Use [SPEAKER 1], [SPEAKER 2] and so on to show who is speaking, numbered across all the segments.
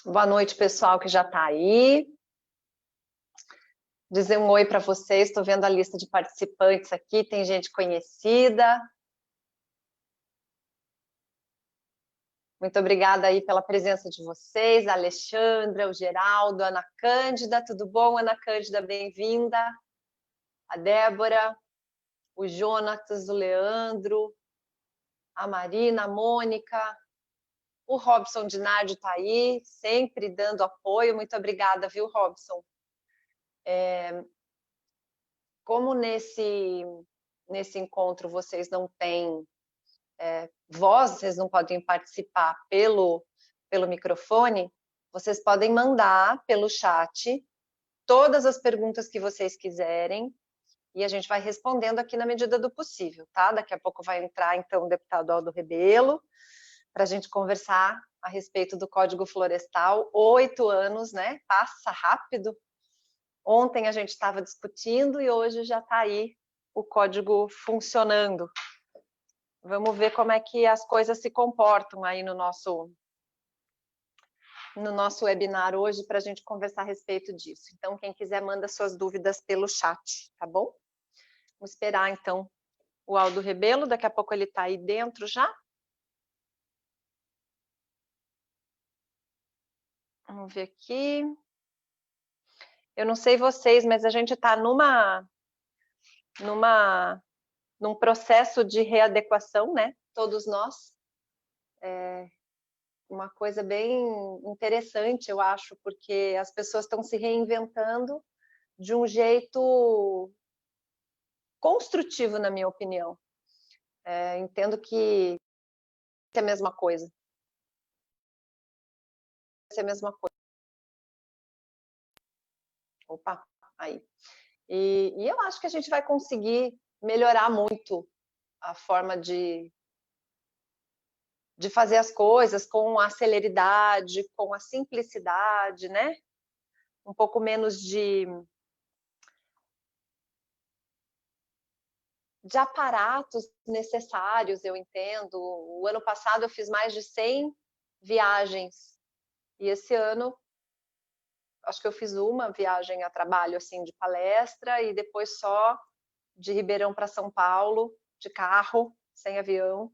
[SPEAKER 1] Boa noite, pessoal que já está aí. Dizer um oi para vocês. Estou vendo a lista de participantes aqui. Tem gente conhecida. Muito obrigada aí pela presença de vocês. A Alexandra, o Geraldo, a Ana Cândida. Tudo bom, Ana Cândida? Bem-vinda. A Débora, o Jonatas, o Leandro, a Marina, a Mônica. O Robson Dinardi está aí, sempre dando apoio. Muito obrigada, viu, Robson? Como nesse encontro vocês não têm voz, vocês não podem participar pelo microfone, vocês podem mandar pelo chat todas as perguntas que vocês quiserem e a gente vai respondendo aqui na medida do possível, tá? Daqui a pouco vai entrar, então, o deputado Aldo Rebelo para a gente conversar a respeito do Código Florestal. 8 anos, né? Passa rápido. Ontem a gente estava discutindo e hoje já está aí o código funcionando. Vamos ver como é que as coisas se comportam aí no nosso webinar hoje para a gente conversar a respeito disso. Então, quem quiser, manda suas dúvidas pelo chat, tá bom? Vamos esperar, então, o Aldo Rebelo. Daqui a pouco ele está aí dentro já. Vamos ver aqui. Eu não sei vocês, mas a gente está num processo de readequação, né? Todos nós. Uma coisa bem interessante, eu acho, porque as pessoas estão se reinventando de um jeito construtivo, na minha opinião. Entendo que é a mesma coisa. É a mesma coisa. Opa, aí. E eu acho que a gente vai conseguir melhorar muito a forma de fazer as coisas com a celeridade, com a simplicidade, né? Um pouco menos de aparatos necessários, eu entendo. O ano passado eu fiz mais de 100 viagens e esse ano acho que eu fiz uma viagem a trabalho, assim, de palestra e depois só de Ribeirão para São Paulo, de carro, sem avião.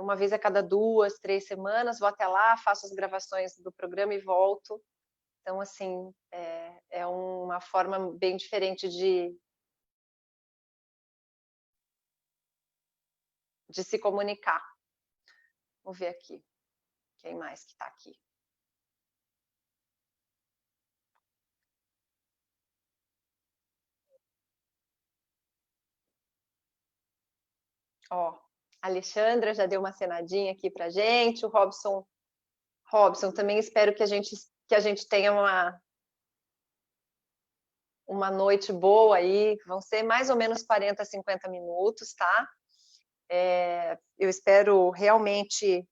[SPEAKER 1] Uma vez a cada 2, 3 semanas, vou até lá, faço as gravações do programa e volto. Então, assim, é uma forma bem diferente de se comunicar. Vamos ver aqui. Quem mais que está aqui? Ó, a Alexandra já deu uma cenadinha aqui para gente. O Robson também espero que a gente tenha uma noite boa aí. Vão ser mais ou menos 40, 50 minutos, tá? Eu espero realmente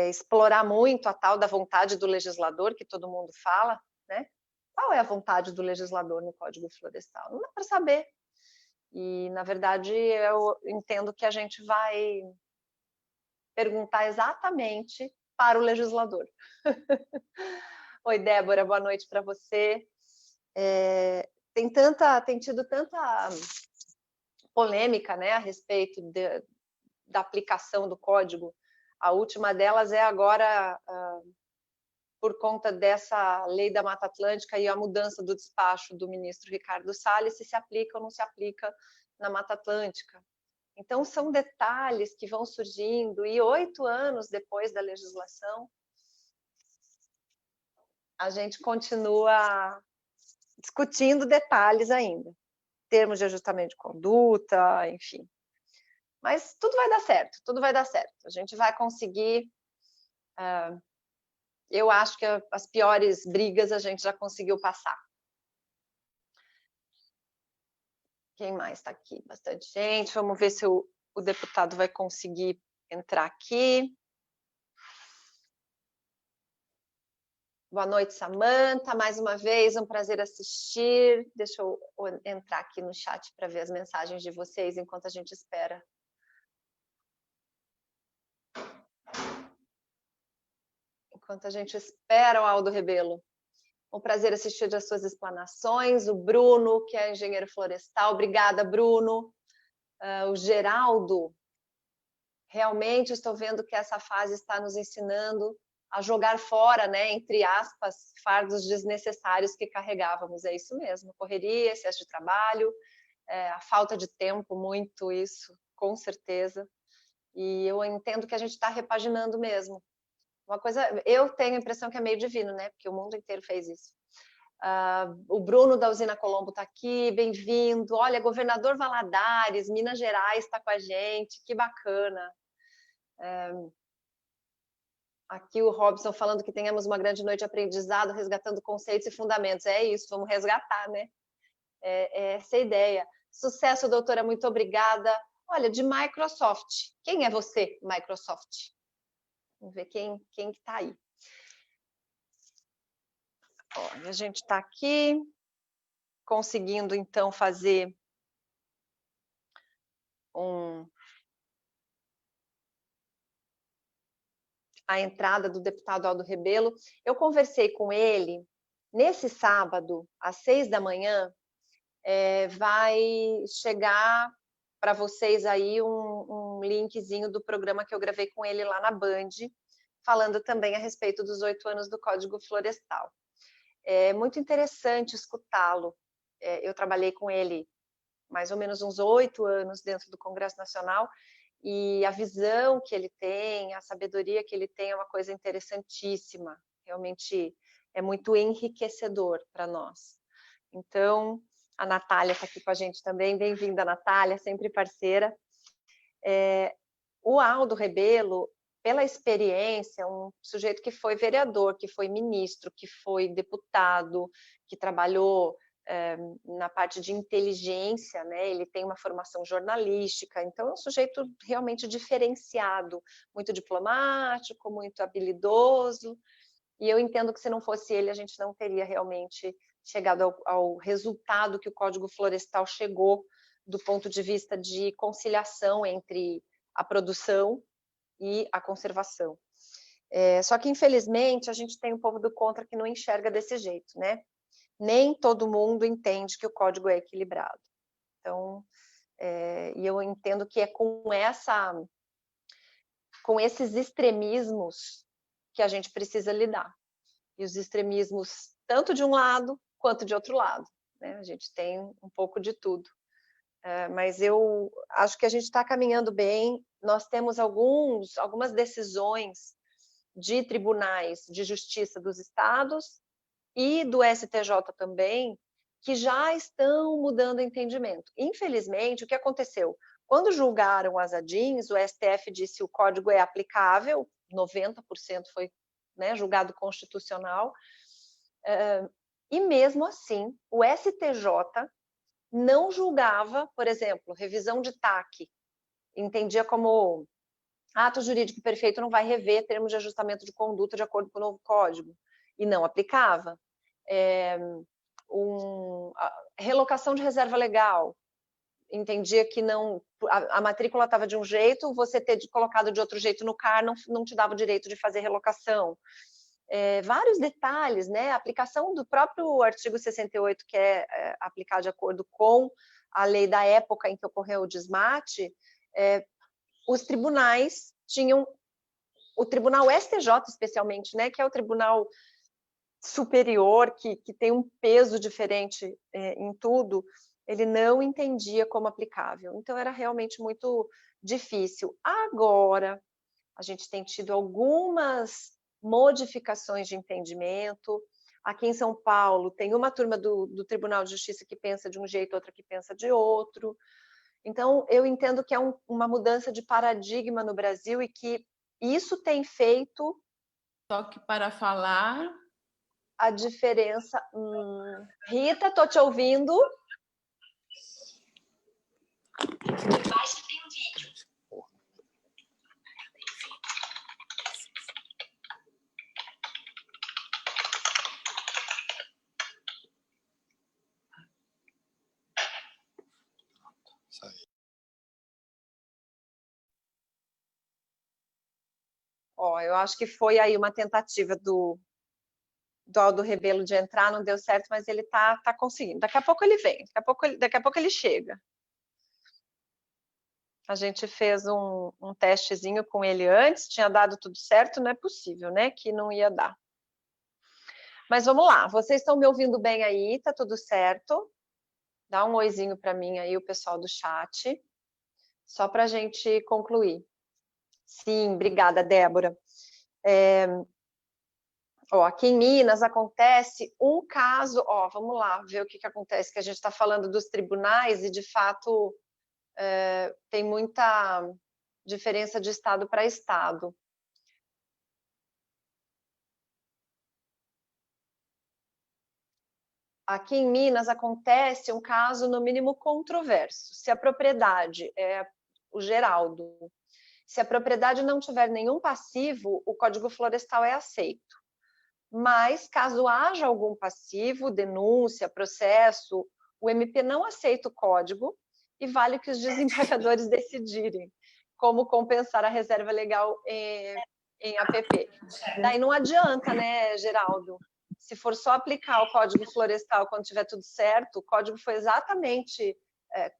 [SPEAKER 1] explorar muito a tal da vontade do legislador, que todo mundo fala, né? Qual é a vontade do legislador no Código Florestal? Não dá para saber. E, na verdade, eu entendo que a gente vai perguntar exatamente para o legislador. Oi, Débora, boa noite para você. Tem tido tanta polêmica, né, a respeito da aplicação do código. A última delas é agora por conta dessa lei da Mata Atlântica e a mudança do despacho do ministro Ricardo Salles, se aplica ou não se aplica na Mata Atlântica. Então, são detalhes que vão surgindo, e 8 anos depois da legislação, a gente continua discutindo detalhes ainda, termos de ajustamento de conduta, enfim. Mas tudo vai dar certo, tudo vai dar certo. A gente vai conseguir... eu acho que as piores brigas a gente já conseguiu passar. Quem mais está aqui? Bastante gente. Vamos ver se o deputado vai conseguir entrar aqui. Boa noite, Samanta. Mais uma vez, um prazer assistir. Deixa eu entrar aqui no chat para ver as mensagens de vocês enquanto a gente espera. enquanto a gente espera o Aldo Rebelo. Um prazer assistir às suas explanações. O Bruno, que é engenheiro florestal. Obrigada, Bruno. O Geraldo. Realmente estou vendo que essa fase está nos ensinando a jogar fora, né, entre aspas, fardos desnecessários que carregávamos. É isso mesmo. Correria, excesso de trabalho, a falta de tempo, muito isso, com certeza. E eu entendo que a gente está repaginando mesmo. Uma coisa, eu tenho a impressão que é meio divino, né? Porque o mundo inteiro fez isso. O Bruno da Usina Colombo está aqui, bem-vindo. Olha, governador Valadares, Minas Gerais está com a gente, que bacana. Aqui o Robson falando que tenhamos uma grande noite de aprendizado, resgatando conceitos e fundamentos. É isso, vamos resgatar, né? É essa a ideia. Sucesso, doutora, muito obrigada. Olha, de Microsoft. Quem é você, Microsoft? Vamos ver quem está aí. Olha, a gente está aqui conseguindo, então, fazer a entrada do deputado Aldo Rebelo. Eu conversei com ele nesse sábado, às 6 da manhã, vai chegar para vocês aí um linkzinho do programa que eu gravei com ele lá na Band, falando também a respeito dos 8 anos do Código Florestal. É muito interessante escutá-lo. Eu trabalhei com ele mais ou menos uns 8 anos dentro do Congresso Nacional, e a visão que ele tem, a sabedoria que ele tem é uma coisa interessantíssima. Realmente é muito enriquecedor para nós. Então, a Natália está aqui com a gente também. Bem-vinda, Natália, sempre parceira. O Aldo Rebelo, pela experiência, um sujeito que foi vereador, que foi ministro, que foi deputado, que trabalhou na parte de inteligência, né? Ele tem uma formação jornalística, então é um sujeito realmente diferenciado, muito diplomático, muito habilidoso, e eu entendo que se não fosse ele, a gente não teria realmente chegado ao resultado que o Código Florestal chegou, do ponto de vista de conciliação entre a produção e a conservação. Só que, infelizmente, a gente tem um povo do contra que não enxerga desse jeito, né? Nem todo mundo entende que o código é equilibrado. Então, e eu entendo que é com esses extremismos que a gente precisa lidar. E os extremismos, tanto de um lado quanto de outro lado, né? A gente tem um pouco de tudo. Mas eu acho que a gente está caminhando bem. Nós temos algumas decisões de tribunais de justiça dos estados e do STJ também, que já estão mudando o entendimento. Infelizmente, o que aconteceu? Quando julgaram as ADINs, o STF disse que o código é aplicável, 90% foi, né, julgado constitucional, e mesmo assim, o STJ não julgava, por exemplo, revisão de TAC, entendia como ato jurídico perfeito, não vai rever termos de ajustamento de conduta de acordo com o novo código, e não aplicava. Relocação de reserva legal, entendia que não, a matrícula estava de um jeito, você ter colocado de outro jeito no CAR não te dava o direito de fazer relocação. Vários detalhes, né? A aplicação do próprio artigo 68, que é aplicar de acordo com a lei da época em que ocorreu o desmate, os tribunais tinham, o tribunal STJ especialmente, né, que é o tribunal superior, que tem um peso diferente em tudo, ele não entendia como aplicável. Então, era realmente muito difícil. Agora, a gente tem tido algumas modificações de entendimento. Aqui em São Paulo, tem uma turma do Tribunal de Justiça que pensa de um jeito, outra que pensa de outro. Então, eu entendo que é uma mudança de paradigma no Brasil e que isso tem feito...
[SPEAKER 2] Toque para falar.
[SPEAKER 1] A diferença... Rita, estou te ouvindo.
[SPEAKER 3] Embaixo tem um vídeo.
[SPEAKER 1] Ó, eu acho que foi aí uma tentativa do Aldo Rebelo de entrar, não deu certo, mas ele tá conseguindo. Daqui a pouco ele vem, daqui a pouco ele chega. A gente fez um testezinho com ele antes, tinha dado tudo certo, não é possível, né, que não ia dar. Mas vamos lá, vocês estão me ouvindo bem aí? Tá tudo certo? Dá um oizinho para mim aí, o pessoal do chat, só para a gente concluir. Sim, obrigada, Débora. Ó, aqui em Minas acontece um caso, ó, vamos lá ver o que acontece, que a gente está falando dos tribunais e, de fato, tem muita diferença de estado para estado. Aqui em Minas acontece um caso, no mínimo, controverso. Se a propriedade é o Geraldo, se a propriedade não tiver nenhum passivo, o Código Florestal é aceito. Mas, caso haja algum passivo, denúncia, processo, o MP não aceita o código e vale que os desembargadores decidirem como compensar a reserva legal em APP. Daí não adianta, né, Geraldo? Se for só aplicar o Código Florestal quando tiver tudo certo, o código foi exatamente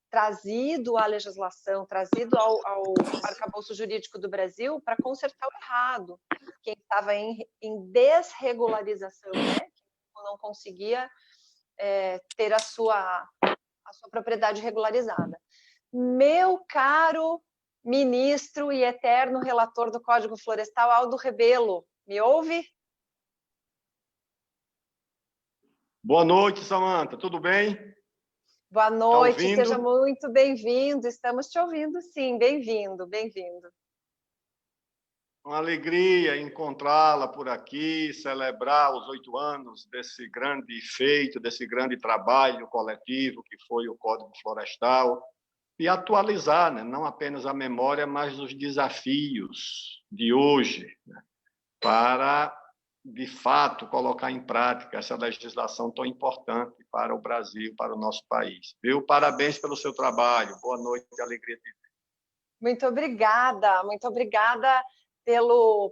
[SPEAKER 1] trazido à legislação, trazido ao arcabouço jurídico do Brasil para consertar o errado. Quem estava em desregularização, né? Quem não conseguia ter a sua propriedade regularizada. Meu caro ministro e eterno relator do Código Florestal, Aldo Rebelo, me ouve?
[SPEAKER 4] Boa noite, Samanta, tudo bem?
[SPEAKER 1] Boa noite, seja muito bem-vindo. Estamos te ouvindo, sim. Bem-vindo, bem-vindo.
[SPEAKER 4] Uma alegria encontrá-la por aqui, celebrar os 8 anos desse grande feito, desse grande trabalho coletivo que foi o Código Florestal, e atualizar, né, não apenas a memória, mas os desafios de hoje, né, para, de fato, colocar em prática essa legislação tão importante para o Brasil, para o nosso país. Viu? Parabéns pelo seu trabalho. Boa noite, alegria de ver.
[SPEAKER 1] Muito obrigada pelo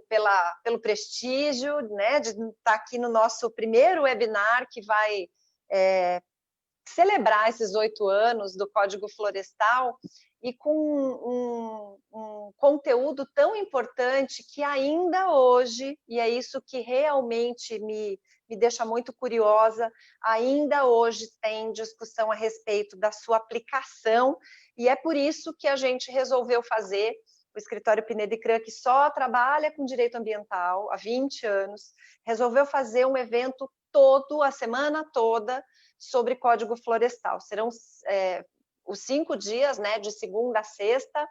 [SPEAKER 1] prestígio, né, de estar aqui no nosso primeiro webinar que vai celebrar esses 8 anos do Código Florestal e com um conteúdo tão importante que ainda hoje, e é isso que realmente me deixa muito curiosa, ainda hoje tem discussão a respeito da sua aplicação, e é por isso que a gente resolveu fazer o Escritório Pineda e Cran, que só trabalha com direito ambiental há 20 anos, resolveu fazer um evento a semana toda, sobre Código Florestal. Serão os 5 dias, né, de segunda a sexta.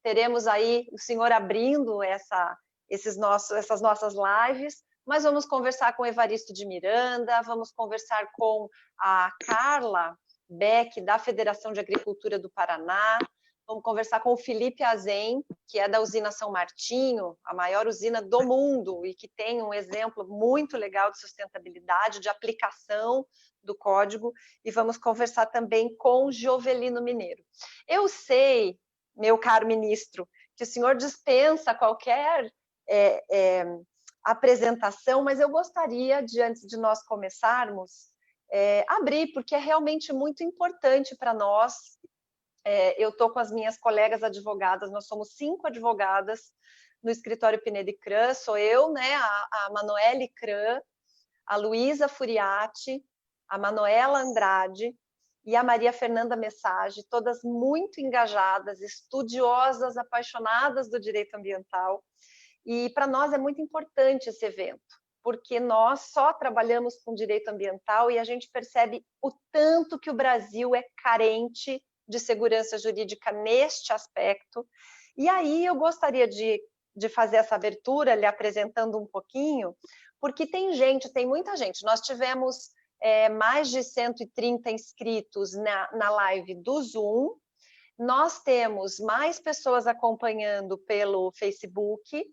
[SPEAKER 1] Teremos aí o senhor abrindo essas nossas lives, mas vamos conversar com o Evaristo de Miranda, vamos conversar com a Carla Beck, da Federação de Agricultura do Paraná, vamos conversar com o Felipe Azen, que é da usina São Martinho, a maior usina do mundo, e que tem um exemplo muito legal de sustentabilidade, de aplicação do código, e vamos conversar também com Jovelino Mineiro. Eu sei, meu caro ministro, que o senhor dispensa qualquer apresentação, mas eu gostaria, antes de nós começarmos, abrir, porque é realmente muito importante para nós. Eu estou com as minhas colegas advogadas, nós somos 5 advogadas no Escritório Pineda e Cran, sou eu, né, a Manoele Cran, a Luísa Furiati, a Manuela Andrade e a Maria Fernanda Message, todas muito engajadas, estudiosas, apaixonadas do direito ambiental, e para nós é muito importante esse evento, porque nós só trabalhamos com direito ambiental e a gente percebe o tanto que o Brasil é carente de segurança jurídica neste aspecto. E aí eu gostaria de fazer essa abertura, lhe apresentando um pouquinho, porque tem muita gente. Nós tivemos mais de 130 inscritos na live do Zoom, nós temos mais pessoas acompanhando pelo Facebook,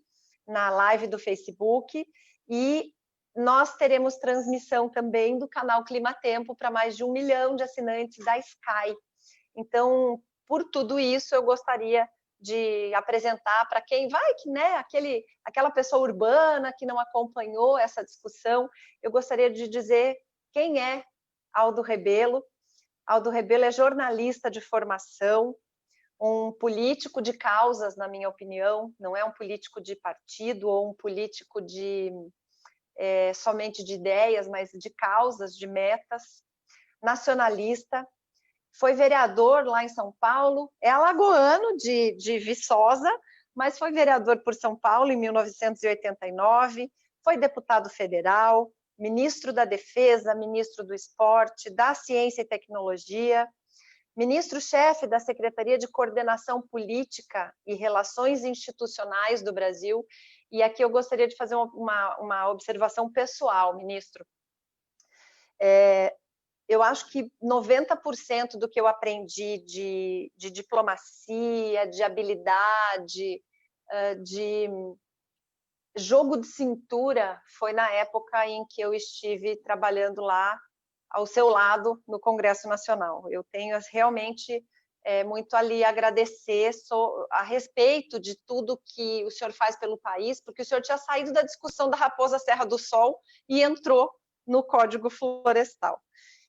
[SPEAKER 1] na live do Facebook, e nós teremos transmissão também do canal Climatempo para mais de 1 milhão de assinantes da Sky. Então, por tudo isso, eu gostaria de apresentar para quem vai, que, né, aquela pessoa urbana que não acompanhou essa discussão, eu gostaria de dizer quem é Aldo Rebelo. Aldo Rebelo é jornalista de formação, um político de causas, na minha opinião, não é um político de partido ou um político somente de ideias, mas de causas, de metas, nacionalista, foi vereador lá em São Paulo, é alagoano de Viçosa, mas foi vereador por São Paulo em 1989, foi deputado federal, ministro da Defesa, ministro do Esporte, da Ciência e Tecnologia, ministro-chefe da Secretaria de Coordenação Política e Relações Institucionais do Brasil. E aqui eu gostaria de fazer uma observação pessoal, ministro. Eu acho que 90% do que eu aprendi de diplomacia, de habilidade, de jogo de cintura, foi na época em que eu estive trabalhando lá ao seu lado no Congresso Nacional. Eu tenho realmente muito ali a agradecer a respeito de tudo que o senhor faz pelo país, porque o senhor tinha saído da discussão da Raposa Serra do Sol e entrou no Código Florestal.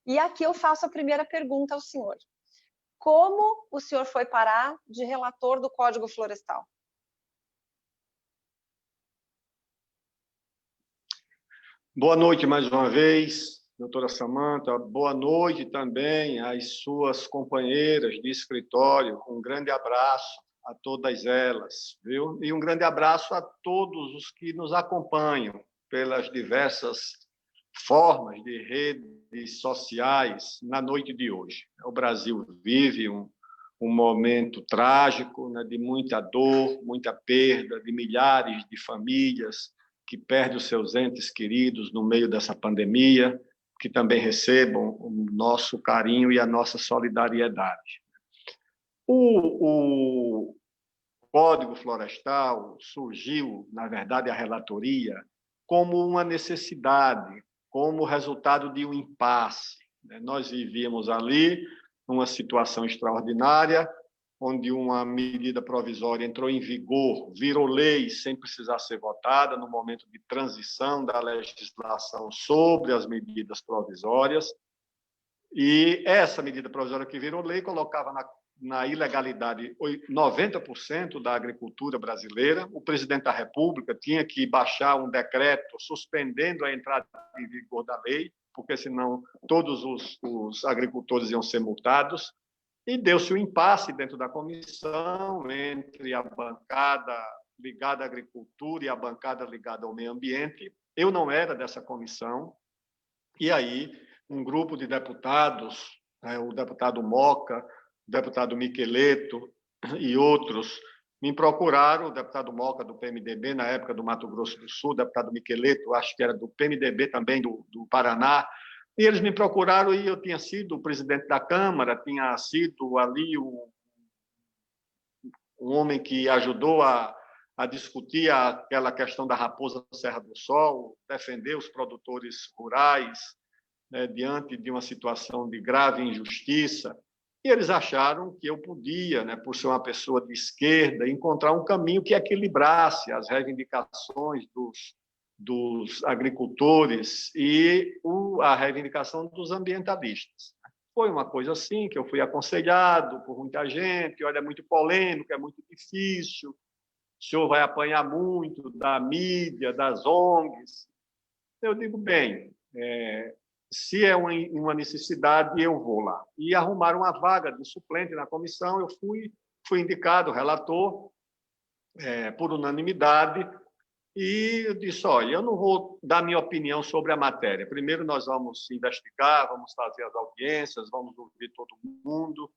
[SPEAKER 1] E aqui eu faço a primeira pergunta ao senhor. Como o senhor foi parar de relator do Código Florestal?
[SPEAKER 4] Boa noite mais uma vez, doutora Samantha. Boa noite também às suas companheiras de escritório. Um grande abraço a todas elas, viu? E um grande abraço a todos os que nos acompanham pelas diversas formas de redes sociais na noite de hoje. O Brasil vive um momento trágico, né, de muita dor, muita perda, de milhares de famílias que perdem os seus entes queridos no meio dessa pandemia, que também recebam o nosso carinho e a nossa solidariedade. O Código Florestal surgiu, na verdade, a relatoria, como uma necessidade, como resultado de um impasse. Nós vivíamos ali uma situação extraordinária, onde uma medida provisória entrou em vigor, virou lei sem precisar ser votada, no momento de transição da legislação sobre as medidas provisórias. E essa medida provisória que virou lei colocava na ilegalidade 90% da agricultura brasileira. O presidente da República tinha que baixar um decreto suspendendo a entrada em vigor da lei, porque senão todos os agricultores iam ser multados. E deu-se um impasse dentro da comissão entre a bancada ligada à agricultura e a bancada ligada ao meio ambiente. Eu não era dessa comissão. E aí, um grupo de deputados, o deputado Moca, o deputado Miqueleto e outros, me procuraram, o deputado Moca do PMDB, na época do Mato Grosso do Sul, o deputado Miqueleto, acho que era do PMDB também, do Paraná, e eles me procuraram e eu tinha sido o presidente da Câmara, tinha sido ali um homem que ajudou a discutir aquela questão da Raposa Serra do Sol, defender os produtores rurais, né, diante de uma situação de grave injustiça. E eles acharam que eu podia, né, por ser uma pessoa de esquerda, encontrar um caminho que equilibrasse as reivindicações dos agricultores e a reivindicação dos ambientalistas. Foi uma coisa assim que eu fui aconselhado por muita gente: olha, é muito polêmico, é muito difícil, o senhor vai apanhar muito da mídia, das ONGs. Eu digo, bem, se é uma necessidade, eu vou lá. E arrumaram uma vaga de suplente na comissão, eu fui indicado relator por unanimidade, e eu disse, olha, eu não vou dar minha opinião sobre a matéria. Primeiro nós vamos investigar, vamos fazer as audiências, vamos ouvir todo mundo,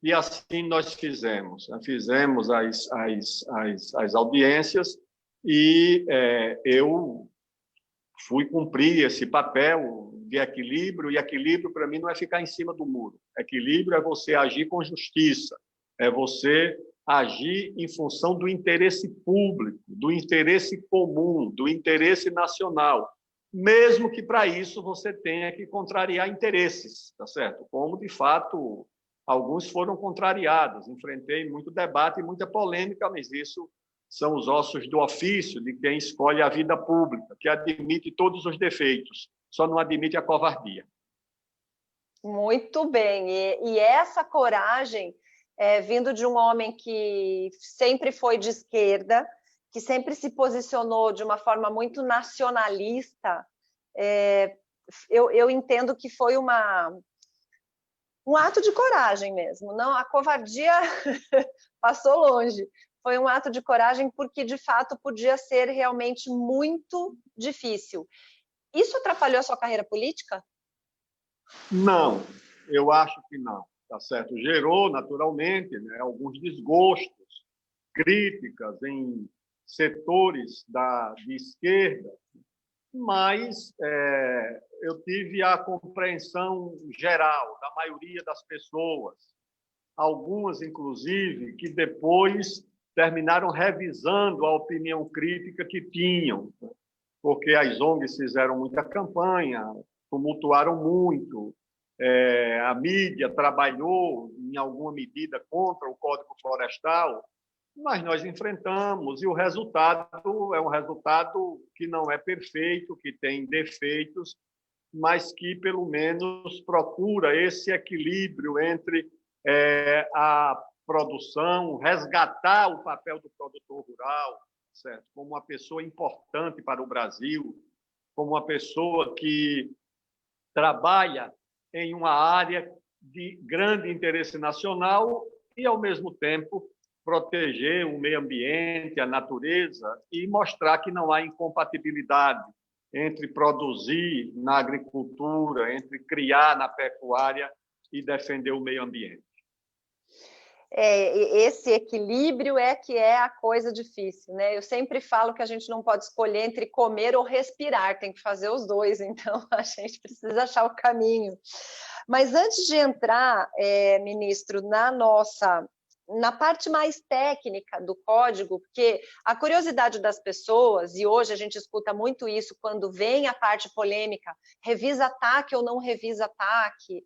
[SPEAKER 4] e assim nós fizemos. Fizemos as audiências e eu fui cumprir esse papel de equilíbrio, e equilíbrio para mim não é ficar em cima do muro. Equilíbrio é você agir com justiça, é você agir em função do interesse público, do interesse comum, do interesse nacional, mesmo que para isso você tenha que contrariar interesses, tá certo? Como de fato Alguns foram contrariados, enfrentei muito debate e muita polêmica, mas isso são os ossos do ofício de quem escolhe a vida pública, que admite todos os defeitos, só não admite a covardia.
[SPEAKER 1] Muito bem, e essa coragem, vindo de um homem que sempre foi de esquerda, que sempre se posicionou de uma forma muito nacionalista, eu entendo que foi um ato de coragem mesmo. Não, a covardia passou longe. Foi um ato de coragem porque, de fato, podia ser realmente muito difícil. Isso atrapalhou a sua carreira política?
[SPEAKER 4] Não, eu acho que não. Tá certo? Gerou, naturalmente, né, alguns desgostos, críticas em setores de esquerda, mas eu tive a compreensão geral da maioria das pessoas, algumas, inclusive, que depois terminaram revisando a opinião crítica que tinham, porque as ONGs fizeram muita campanha, tumultuaram muito, a mídia trabalhou, em alguma medida, contra o Código Florestal, mas nós enfrentamos, e o resultado é um resultado que não é perfeito, que tem defeitos, mas que, pelo menos, procura esse equilíbrio entre a produção, resgatar o papel do produtor rural, certo? Como uma pessoa importante para o Brasil, como uma pessoa que trabalha em uma área de grande interesse nacional e, ao mesmo tempo, proteger o meio ambiente, a natureza e mostrar que não há incompatibilidade entre produzir na agricultura, entre criar na pecuária e defender o meio ambiente.
[SPEAKER 1] Esse equilíbrio que é a coisa difícil, né? Eu sempre falo que a gente não pode escolher entre comer ou respirar, tem que fazer os dois, então a gente precisa achar o caminho. Mas antes de entrar, ministro, na parte mais técnica do código, porque a curiosidade das pessoas, e hoje a gente escuta muito isso quando vem a parte polêmica, revisa ataque ou não revisa ataque,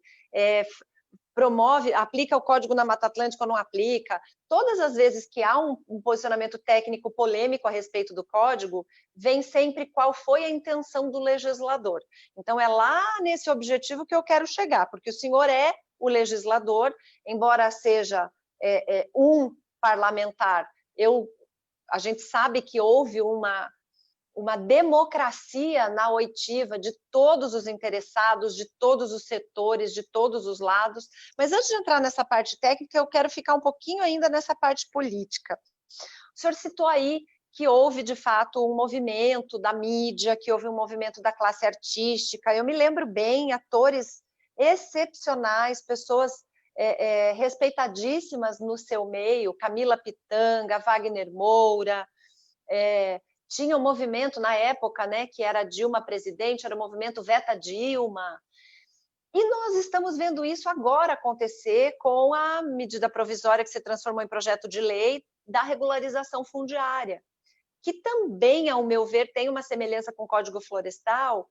[SPEAKER 1] aplica o código na Mata Atlântica ou não aplica. Todas as vezes que há um posicionamento técnico polêmico a respeito do código, vem sempre qual foi a intenção do legislador. Então, é lá nesse objetivo que eu quero chegar, porque o senhor é o legislador, embora seja um parlamentar, a gente sabe que houve uma democracia na oitiva de todos os interessados, de todos os setores, de todos os lados. Mas antes de entrar nessa parte técnica, eu quero ficar um pouquinho ainda nessa parte política. O senhor citou aí que houve, de fato, um movimento da mídia, que houve um movimento da classe artística. Eu me lembro bem, atores excepcionais, pessoas respeitadíssimas no seu meio, Camila Pitanga, Wagner Moura, tinha um movimento na época, né, que era Dilma presidente, era o movimento Veta Dilma. E nós estamos vendo isso agora acontecer com a medida provisória que se transformou em projeto de lei da regularização fundiária, que também, ao meu ver, tem uma semelhança com o Código Florestal,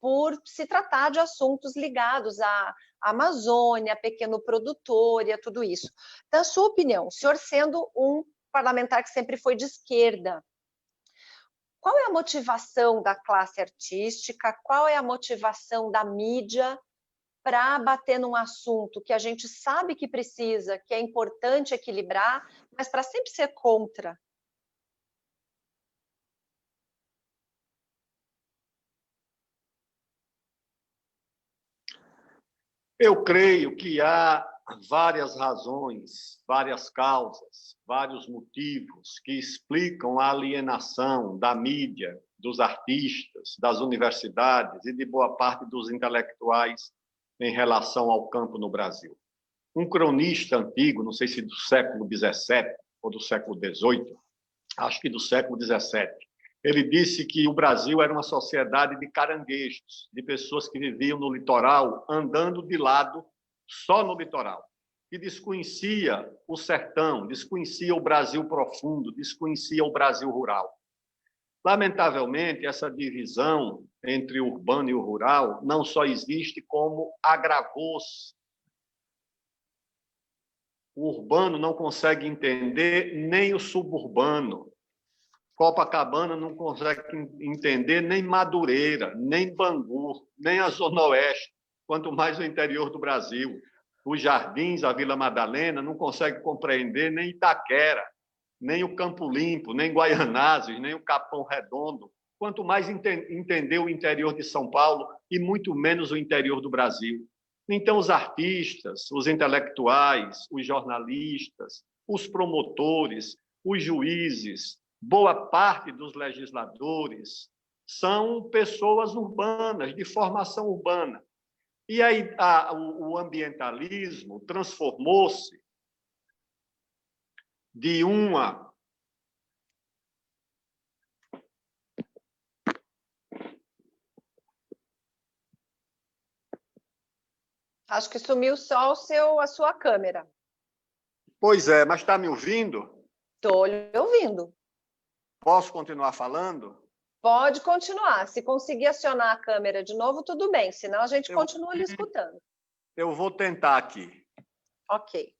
[SPEAKER 1] por se tratar de assuntos ligados à Amazônia, a pequeno produtor e a tudo isso. Na sua opinião, o senhor sendo um parlamentar que sempre foi de esquerda, qual é a motivação da classe artística, qual é a motivação da mídia para bater num assunto que a gente sabe que precisa, que é importante equilibrar, mas para sempre ser contra?
[SPEAKER 4] Eu creio que há várias razões, várias causas, vários motivos que explicam a alienação da mídia, dos artistas, das universidades e de boa parte dos intelectuais em relação ao campo no Brasil. Um cronista antigo, não sei se do século XVII ou do século XVIII, acho que do século XVII, ele disse que o Brasil era uma sociedade de caranguejos, de pessoas que viviam no litoral, andando de lado só no litoral, que desconhecia o sertão, desconhecia o Brasil profundo, desconhecia o Brasil rural. Lamentavelmente, essa divisão entre o urbano e o rural não só existe, como agravou-se. O urbano não consegue entender nem o suburbano. Copacabana não consegue entender nem Madureira, nem Bangu, nem a Zona Oeste, quanto mais o interior do Brasil. Os Jardins, a Vila Madalena, não consegue compreender nem Itaquera, nem o Campo Limpo, nem Guaianazes, nem o Capão Redondo, quanto mais entender o interior de São Paulo e muito menos o interior do Brasil. Então, os artistas, os intelectuais, os jornalistas, os promotores, os juízes, boa parte dos legisladores são pessoas urbanas, de formação urbana. E aí o ambientalismo transformou-se de uma
[SPEAKER 1] Acho que sumiu só a sua câmera.
[SPEAKER 4] Pois é, mas está me ouvindo?
[SPEAKER 1] Estou lhe ouvindo.
[SPEAKER 4] Posso continuar falando?
[SPEAKER 1] Pode continuar. Se conseguir acionar a câmera de novo, tudo bem. Senão, a gente continua lhe escutando.
[SPEAKER 4] Eu vou tentar aqui.
[SPEAKER 1] Ok.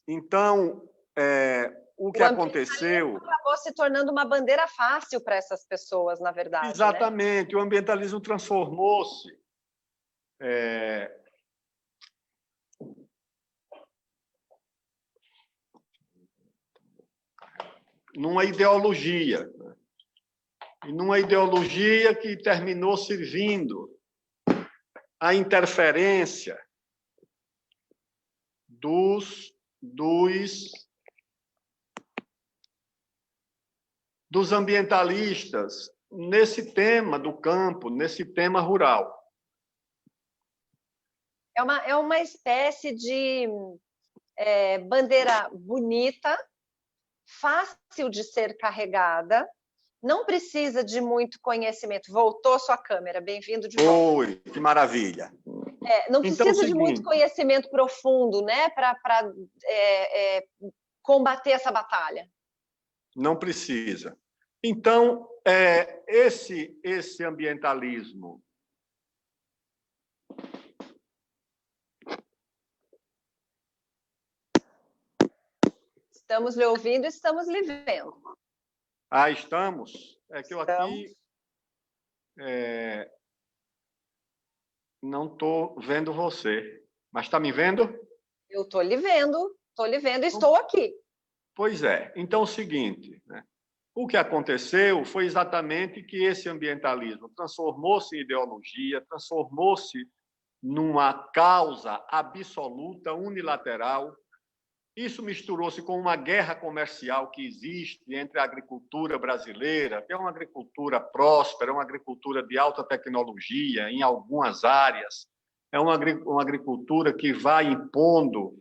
[SPEAKER 4] Então, o que aconteceu...
[SPEAKER 1] acabou se tornando uma bandeira fácil para essas pessoas, na verdade.
[SPEAKER 4] Exatamente. Né? O ambientalismo transformou-se numa ideologia. E numa ideologia que terminou servindo à interferência dos ambientalistas nesse tema do campo, nesse tema rural.
[SPEAKER 1] É uma espécie de bandeira bonita, fácil de ser carregada, não precisa de muito conhecimento. Voltou sua câmera, bem-vindo de volta.
[SPEAKER 4] Oi, que maravilha.
[SPEAKER 1] Não precisa de muito conhecimento profundo, né, para combater essa batalha.
[SPEAKER 4] Não precisa. Então, esse ambientalismo
[SPEAKER 1] Estamos lhe ouvindo e estamos lhe vendo.
[SPEAKER 4] Estamos? É que eu aqui não estou vendo você. Mas está me vendo?
[SPEAKER 1] Eu estou lhe vendo e estou aqui.
[SPEAKER 4] Pois é. Então, é o seguinte, né? O que aconteceu foi exatamente que esse ambientalismo transformou-se em ideologia, transformou-se numa causa absoluta, unilateral. Isso misturou-se com uma guerra comercial que existe entre a agricultura brasileira, que é uma agricultura próspera, uma agricultura de alta tecnologia em algumas áreas, é uma agricultura que vai impondo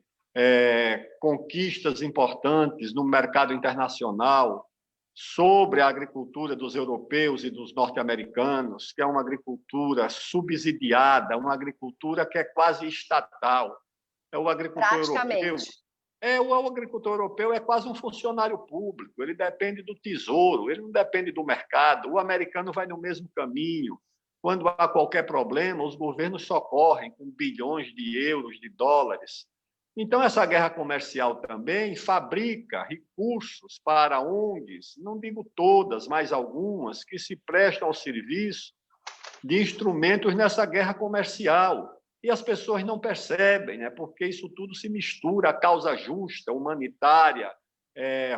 [SPEAKER 4] conquistas importantes no mercado internacional sobre a agricultura dos europeus e dos norte-americanos, que é uma agricultura subsidiada, uma agricultura que é quase estatal. O agricultor europeu... O agricultor europeu é quase um funcionário público, ele depende do tesouro, ele não depende do mercado. O americano vai no mesmo caminho. Quando há qualquer problema, os governos socorrem com bilhões de euros, de dólares. Então, essa guerra comercial também fabrica recursos para ONGs, não digo todas, mas algumas, que se prestam ao serviço de instrumentos nessa guerra comercial. E as pessoas não percebem, né? Porque isso tudo se mistura, a causa justa, humanitária,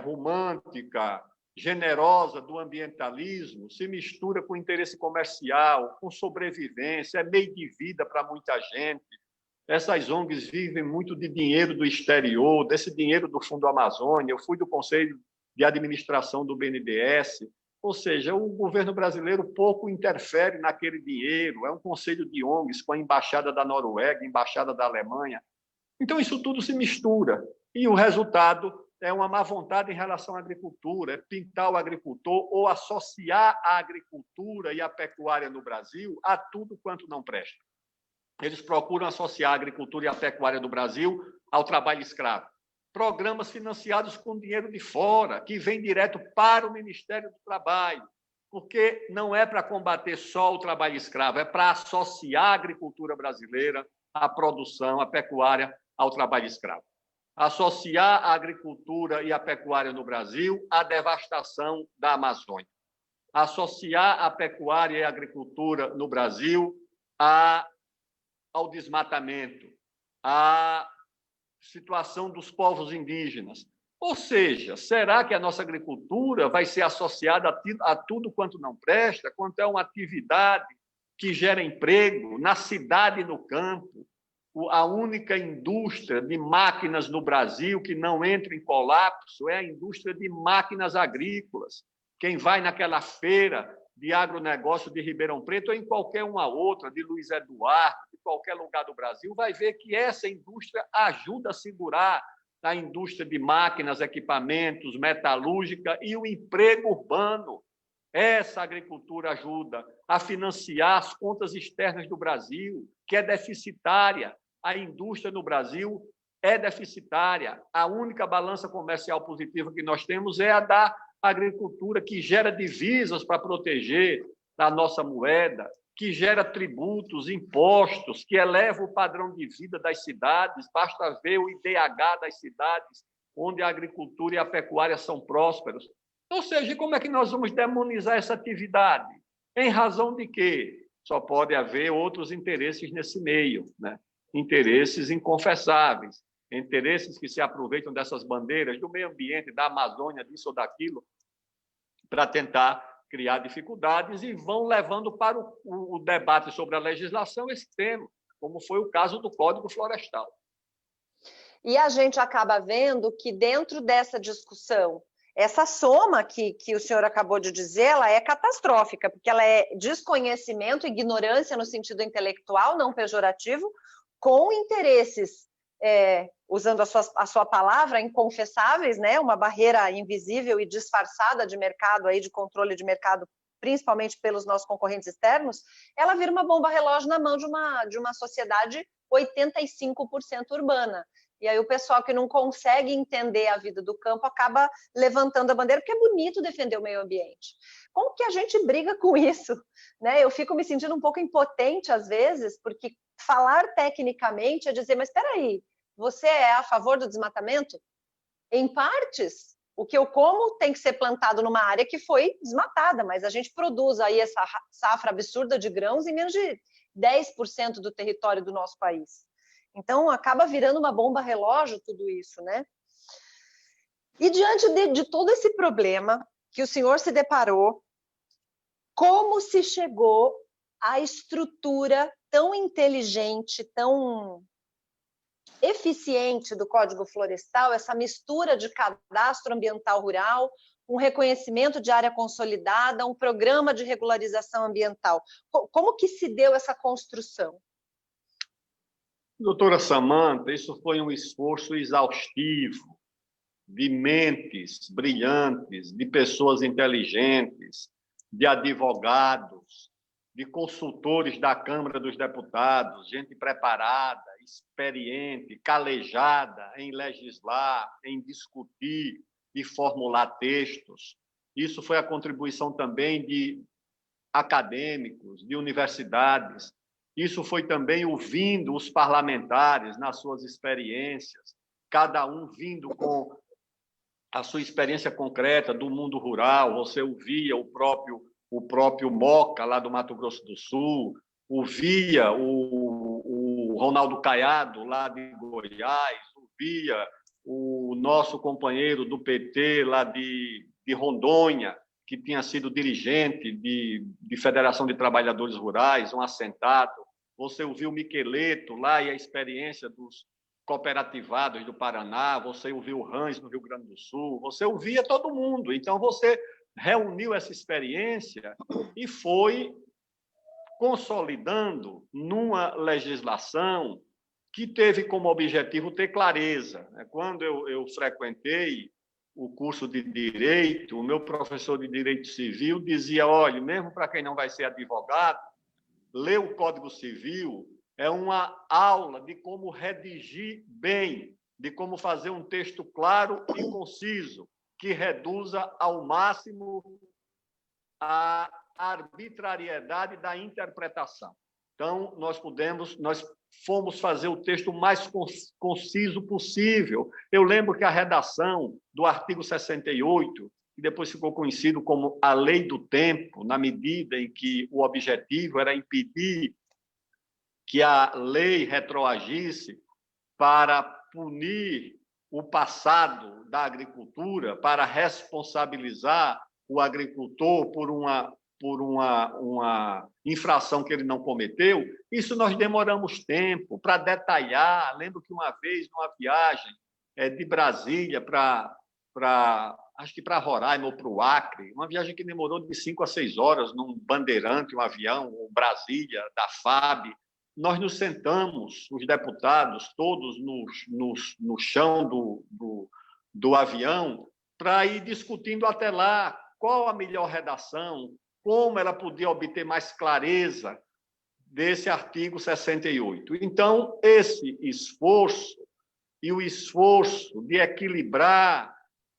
[SPEAKER 4] romântica, generosa do ambientalismo, se mistura com interesse comercial, com sobrevivência, é meio de vida para muita gente. Essas ONGs vivem muito de dinheiro do exterior, desse dinheiro do Fundo Amazônia. Eu fui do Conselho de Administração do BNDES, ou seja, o governo brasileiro pouco interfere naquele dinheiro, é um conselho de ONGs com a embaixada da Noruega, a embaixada da Alemanha. Então, isso tudo se mistura, e o resultado é uma má vontade em relação à agricultura, é pintar o agricultor ou associar a agricultura e a pecuária no Brasil a tudo quanto não presta. Eles procuram associar a agricultura e a pecuária do Brasil ao trabalho escravo. Programas financiados com dinheiro de fora, que vem direto para o Ministério do Trabalho, porque não é para combater só o trabalho escravo, é para associar a agricultura brasileira à produção, à pecuária, ao trabalho escravo. associar a agricultura e a pecuária no Brasil à devastação da Amazônia, associar a pecuária e a agricultura no Brasil ao desmatamento, à situação dos povos indígenas. Ou seja, será que a nossa agricultura vai ser associada a tudo quanto não presta, quanto é uma atividade que gera emprego na cidade e no campo? A única indústria de máquinas no Brasil que não entra em colapso é a indústria de máquinas agrícolas. Quem vai naquela feira de agronegócio de Ribeirão Preto ou em qualquer uma outra, de Luiz Eduardo, de qualquer lugar do Brasil, vai ver que essa indústria ajuda a segurar a indústria de máquinas, equipamentos, metalúrgica e o emprego urbano. Essa agricultura ajuda a financiar as contas externas do Brasil, que é deficitária. A indústria no Brasil é deficitária. A única balança comercial positiva que nós temos é a da agricultura, que gera divisas para proteger a nossa moeda, que gera tributos, impostos, que eleva o padrão de vida das cidades. Basta ver o IDH das cidades, onde a agricultura e a pecuária são prósperos. Ou seja, como é que nós vamos demonizar essa atividade? Em razão de quê? Só pode haver outros interesses nesse meio, né? Interesses inconfessáveis, interesses que se aproveitam dessas bandeiras do meio ambiente, da Amazônia, disso ou daquilo, para tentar criar dificuldades e vão levando para o debate sobre a legislação esse tema, como foi o caso do Código Florestal.
[SPEAKER 1] E a gente acaba vendo que dentro dessa discussão, essa soma que o senhor acabou de dizer, ela é catastrófica, porque ela é desconhecimento, ignorância no sentido intelectual, não pejorativo, com interesses, usando a sua palavra, inconfessáveis, né? Uma barreira invisível e disfarçada de mercado, aí, de controle de mercado, principalmente pelos nossos concorrentes externos, ela vira uma bomba relógio na mão de uma sociedade 85% urbana. E aí o pessoal que não consegue entender a vida do campo acaba levantando a bandeira, porque é bonito defender o meio ambiente. Como que a gente briga com isso? Né? Eu fico me sentindo um pouco impotente às vezes, porque falar tecnicamente é dizer, mas espera aí, você é a favor do desmatamento? Em partes, o que eu como tem que ser plantado numa área que foi desmatada, mas a gente produz aí essa safra absurda de grãos em menos de 10% do território do nosso país. Então, acaba virando uma bomba relógio tudo isso, né? E diante de todo esse problema que o senhor se deparou, como se chegou à estrutura tão inteligente, tão eficiente do Código Florestal, essa mistura de cadastro ambiental rural, um reconhecimento de área consolidada, um programa de regularização ambiental? Como que se deu essa construção?
[SPEAKER 4] Doutora Samanta, isso foi um esforço exaustivo de mentes brilhantes, de pessoas inteligentes, de advogados, de consultores da Câmara dos Deputados, gente preparada, experiente, calejada em legislar, em discutir e formular textos. Isso foi a contribuição também de acadêmicos, de universidades. Isso foi também ouvindo os parlamentares nas suas experiências, cada um vindo com a sua experiência concreta do mundo rural. Você ouvia o próprio Moca, lá do Mato Grosso do Sul, ouvia o Ronaldo Caiado, lá de Goiás, ouvia o nosso companheiro do PT, lá de Rondônia, que tinha sido dirigente de Federação de Trabalhadores Rurais, um assentado. Você ouviu o Miqueleto lá e a experiência dos cooperativados do Paraná, você ouviu o Rãs no Rio Grande do Sul, você ouvia todo mundo. Então, você reuniu essa experiência e foi consolidando numa legislação que teve como objetivo ter clareza. Quando eu frequentei o curso de Direito, o meu professor de Direito Civil dizia, olha, mesmo para quem não vai ser advogado, ler o Código Civil é uma aula de como redigir bem, de como fazer um texto claro e conciso, que reduza ao máximo a arbitrariedade da interpretação. Então, nós fomos fazer o texto mais conciso possível. Eu lembro que a redação do artigo 68, que depois ficou conhecido como a Lei do Tempo, na medida em que o objetivo era impedir que a lei retroagisse para punir o passado da agricultura, para responsabilizar o agricultor por uma infração que ele não cometeu. Isso nós demoramos tempo para detalhar. Lembro que uma vez, numa viagem de Brasília acho que para Roraima ou para o Acre, uma viagem que demorou de 5 a 6 horas, num bandeirante, um avião, um Brasília, da FAB, nós nos sentamos, os deputados, todos no chão do avião, para ir discutindo até lá qual a melhor redação, como ela podia obter mais clareza desse artigo 68. Então, esse esforço e o esforço de equilibrar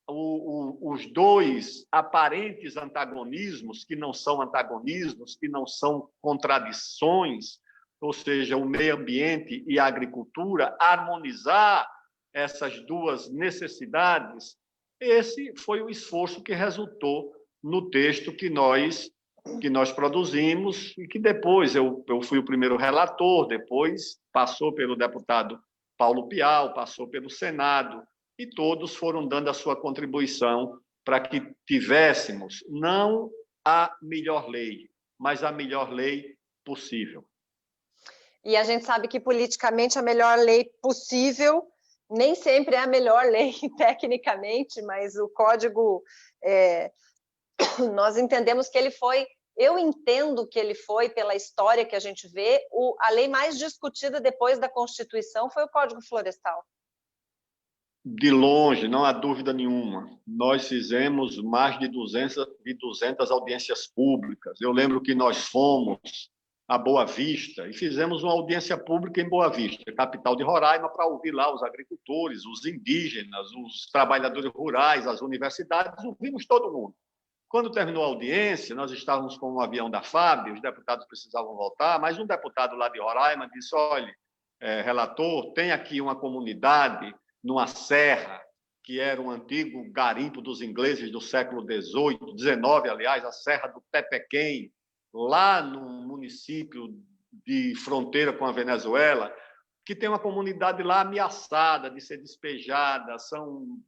[SPEAKER 4] os dois aparentes antagonismos, que não são antagonismos, que não são contradições, ou seja, o meio ambiente e a agricultura, harmonizar essas duas necessidades, esse foi o esforço que resultou no texto que nós produzimos e que depois eu fui o primeiro relator, depois passou pelo deputado Paulo Pial, passou pelo Senado, e todos foram dando a sua contribuição para que tivéssemos não a melhor lei, mas a melhor lei possível.
[SPEAKER 1] E a gente sabe que politicamente a melhor lei possível nem sempre é a melhor lei tecnicamente, mas o código, nós entendemos que ele foi, eu entendo que ele foi, pela história que a gente vê, a lei mais discutida depois da Constituição foi o Código Florestal.
[SPEAKER 4] De longe, não há dúvida nenhuma. Nós fizemos mais de 200 audiências públicas. Eu lembro que nós fomos a Boa Vista e fizemos uma audiência pública em Boa Vista, capital de Roraima, para ouvir lá os agricultores, os indígenas, os trabalhadores rurais, as universidades, ouvimos todo mundo. Quando terminou a audiência, nós estávamos com um avião da FAB, os deputados precisavam voltar, mas um deputado lá de Roraima disse: olha, relator, tem aqui uma comunidade numa serra, que era um antigo garimpo dos ingleses do século XIX, aliás, a Serra do Tepequém, lá no município de fronteira com a Venezuela, que tem uma comunidade lá ameaçada de ser despejada, são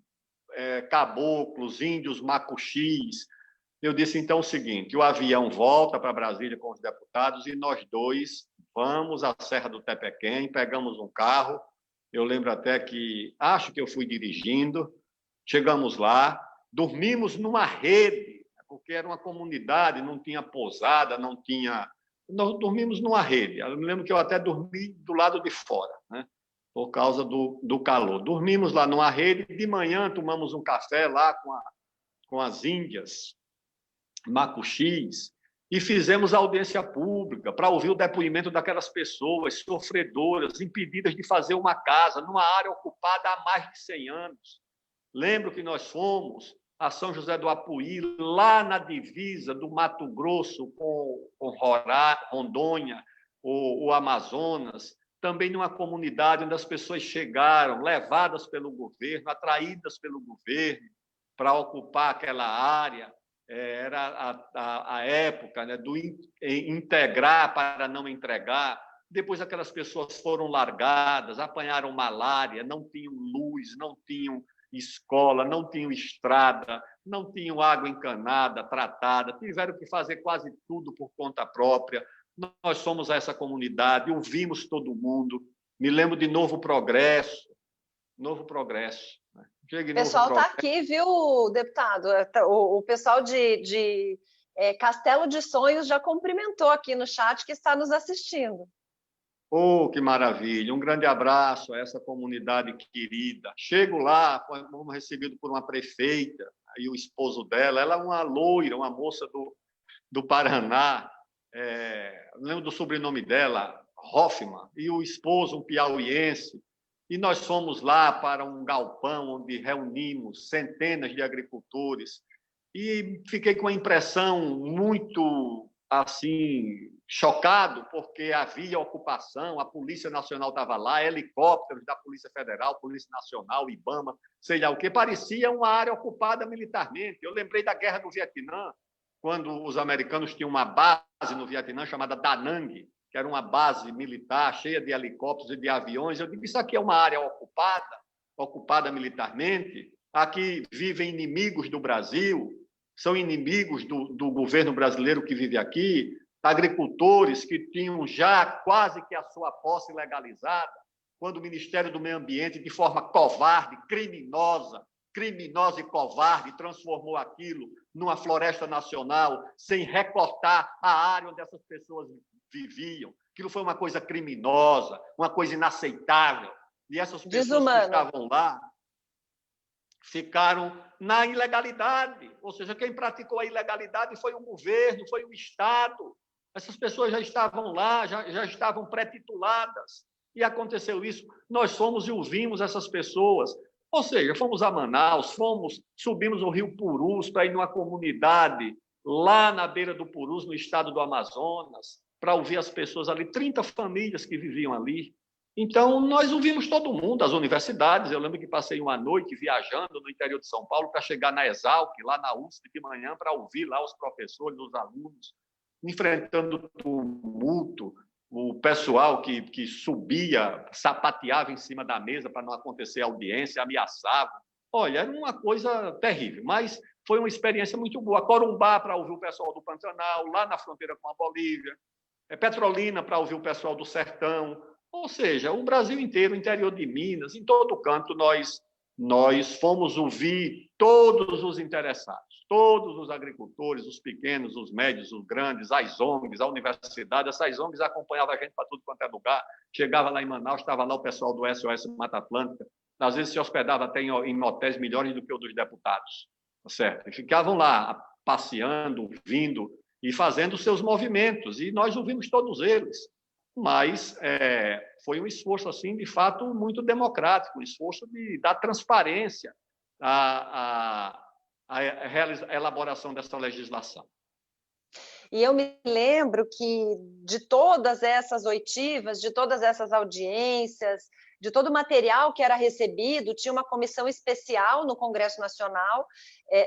[SPEAKER 4] caboclos, índios, macuxis. Eu disse, então, o seguinte, o avião volta para Brasília com os deputados e nós dois vamos à Serra do Tepequém, pegamos um carro. Eu lembro até que, acho que eu fui dirigindo, chegamos lá, dormimos numa rede, porque era uma comunidade, não tinha pousada, não tinha... Nós dormimos numa rede. Eu me lembro que eu até dormi do lado de fora, né? Por causa do calor. Dormimos lá numa rede, de manhã tomamos um café lá com as índias, macuxis, e fizemos audiência pública para ouvir o depoimento daquelas pessoas sofredoras, impedidas de fazer uma casa numa área ocupada há mais de 100 anos. Lembro que nós fomos a São José do Apuí, lá na divisa do Mato Grosso com Rondônia, o Amazonas, também numa comunidade onde as pessoas chegaram, levadas pelo governo, atraídas pelo governo, para ocupar aquela área. Era a época, né, do integrar para não entregar. Depois aquelas pessoas foram largadas, apanharam malária, não tinham luz, não tinham escola, não tinham estrada, não tinham água encanada, tratada, tiveram que fazer quase tudo por conta própria. Nós somos essa comunidade, ouvimos todo mundo. Me lembro de Novo Progresso.
[SPEAKER 1] O pessoal está aqui, viu, deputado? O pessoal de Castelo de Sonhos já cumprimentou aqui no chat que está nos assistindo.
[SPEAKER 4] Oh, que maravilha! Um grande abraço a essa comunidade querida. Chego lá, fomos recebidos por uma prefeita e o esposo dela. Ela é uma loira, uma moça do Paraná. Não lembro do sobrenome dela, Hoffman, e o esposo, um piauiense. E nós fomos lá para um galpão onde reunimos centenas de agricultores e fiquei com uma impressão muito assim, chocado, porque havia ocupação, a Polícia Nacional estava lá, helicópteros da Polícia Federal, Polícia Nacional, IBAMA, sei lá o que, parecia uma área ocupada militarmente. Eu lembrei da Guerra do Vietnã, quando os americanos tinham uma base no Vietnã chamada Da Nang, que era uma base militar cheia de helicópteros e de aviões. Eu digo, isso aqui é uma área ocupada militarmente. Aqui vivem inimigos do Brasil, são inimigos do governo brasileiro que vive aqui, agricultores que tinham já quase que a sua posse legalizada, quando o Ministério do Meio Ambiente, de forma covarde, criminosa e covarde, transformou aquilo numa floresta nacional, sem recortar a área onde essas pessoas viviam. Aquilo foi uma coisa criminosa, uma coisa inaceitável. E essas pessoas que estavam lá ficaram na ilegalidade. Ou seja, quem praticou a ilegalidade foi o governo, foi o Estado. Essas pessoas já estavam lá, já estavam pré-tituladas. E aconteceu isso. Nós fomos e ouvimos essas pessoas. Ou seja, fomos a Manaus, subimos o Rio Purus para ir numa comunidade lá na beira do Purus, no estado do Amazonas, para ouvir as pessoas ali, 30 famílias que viviam ali. Então, nós ouvimos todo mundo, as universidades. Eu lembro que passei uma noite viajando no interior de São Paulo para chegar na Exalc, lá na USP de manhã, para ouvir lá os professores, os alunos, enfrentando tumulto, o pessoal que subia, sapateava em cima da mesa para não acontecer audiência, ameaçava. Olha, era uma coisa terrível, mas foi uma experiência muito boa. Corumbá, para ouvir o pessoal do Pantanal, lá na fronteira com a Bolívia. Petrolina, para ouvir o pessoal do Sertão. Ou seja, o Brasil inteiro, o interior de Minas, em todo canto, nós fomos ouvir todos os interessados, todos os agricultores, os pequenos, os médios, os grandes, as ONGs, a universidade. Essas ONGs acompanhavam a gente para tudo quanto é lugar. Chegava lá em Manaus, estava lá o pessoal do SOS Mata Atlântica, às vezes se hospedava até em hotéis melhores do que o dos deputados, certo? E ficavam lá passeando, vindo e fazendo seus movimentos, e nós ouvimos todos eles. Mas foi um esforço, assim, de fato, muito democrático, um esforço de dar transparência à elaboração dessa legislação.
[SPEAKER 1] E eu me lembro que de todas essas oitivas, de todas essas audiências, de todo o material que era recebido, tinha uma comissão especial no Congresso Nacional,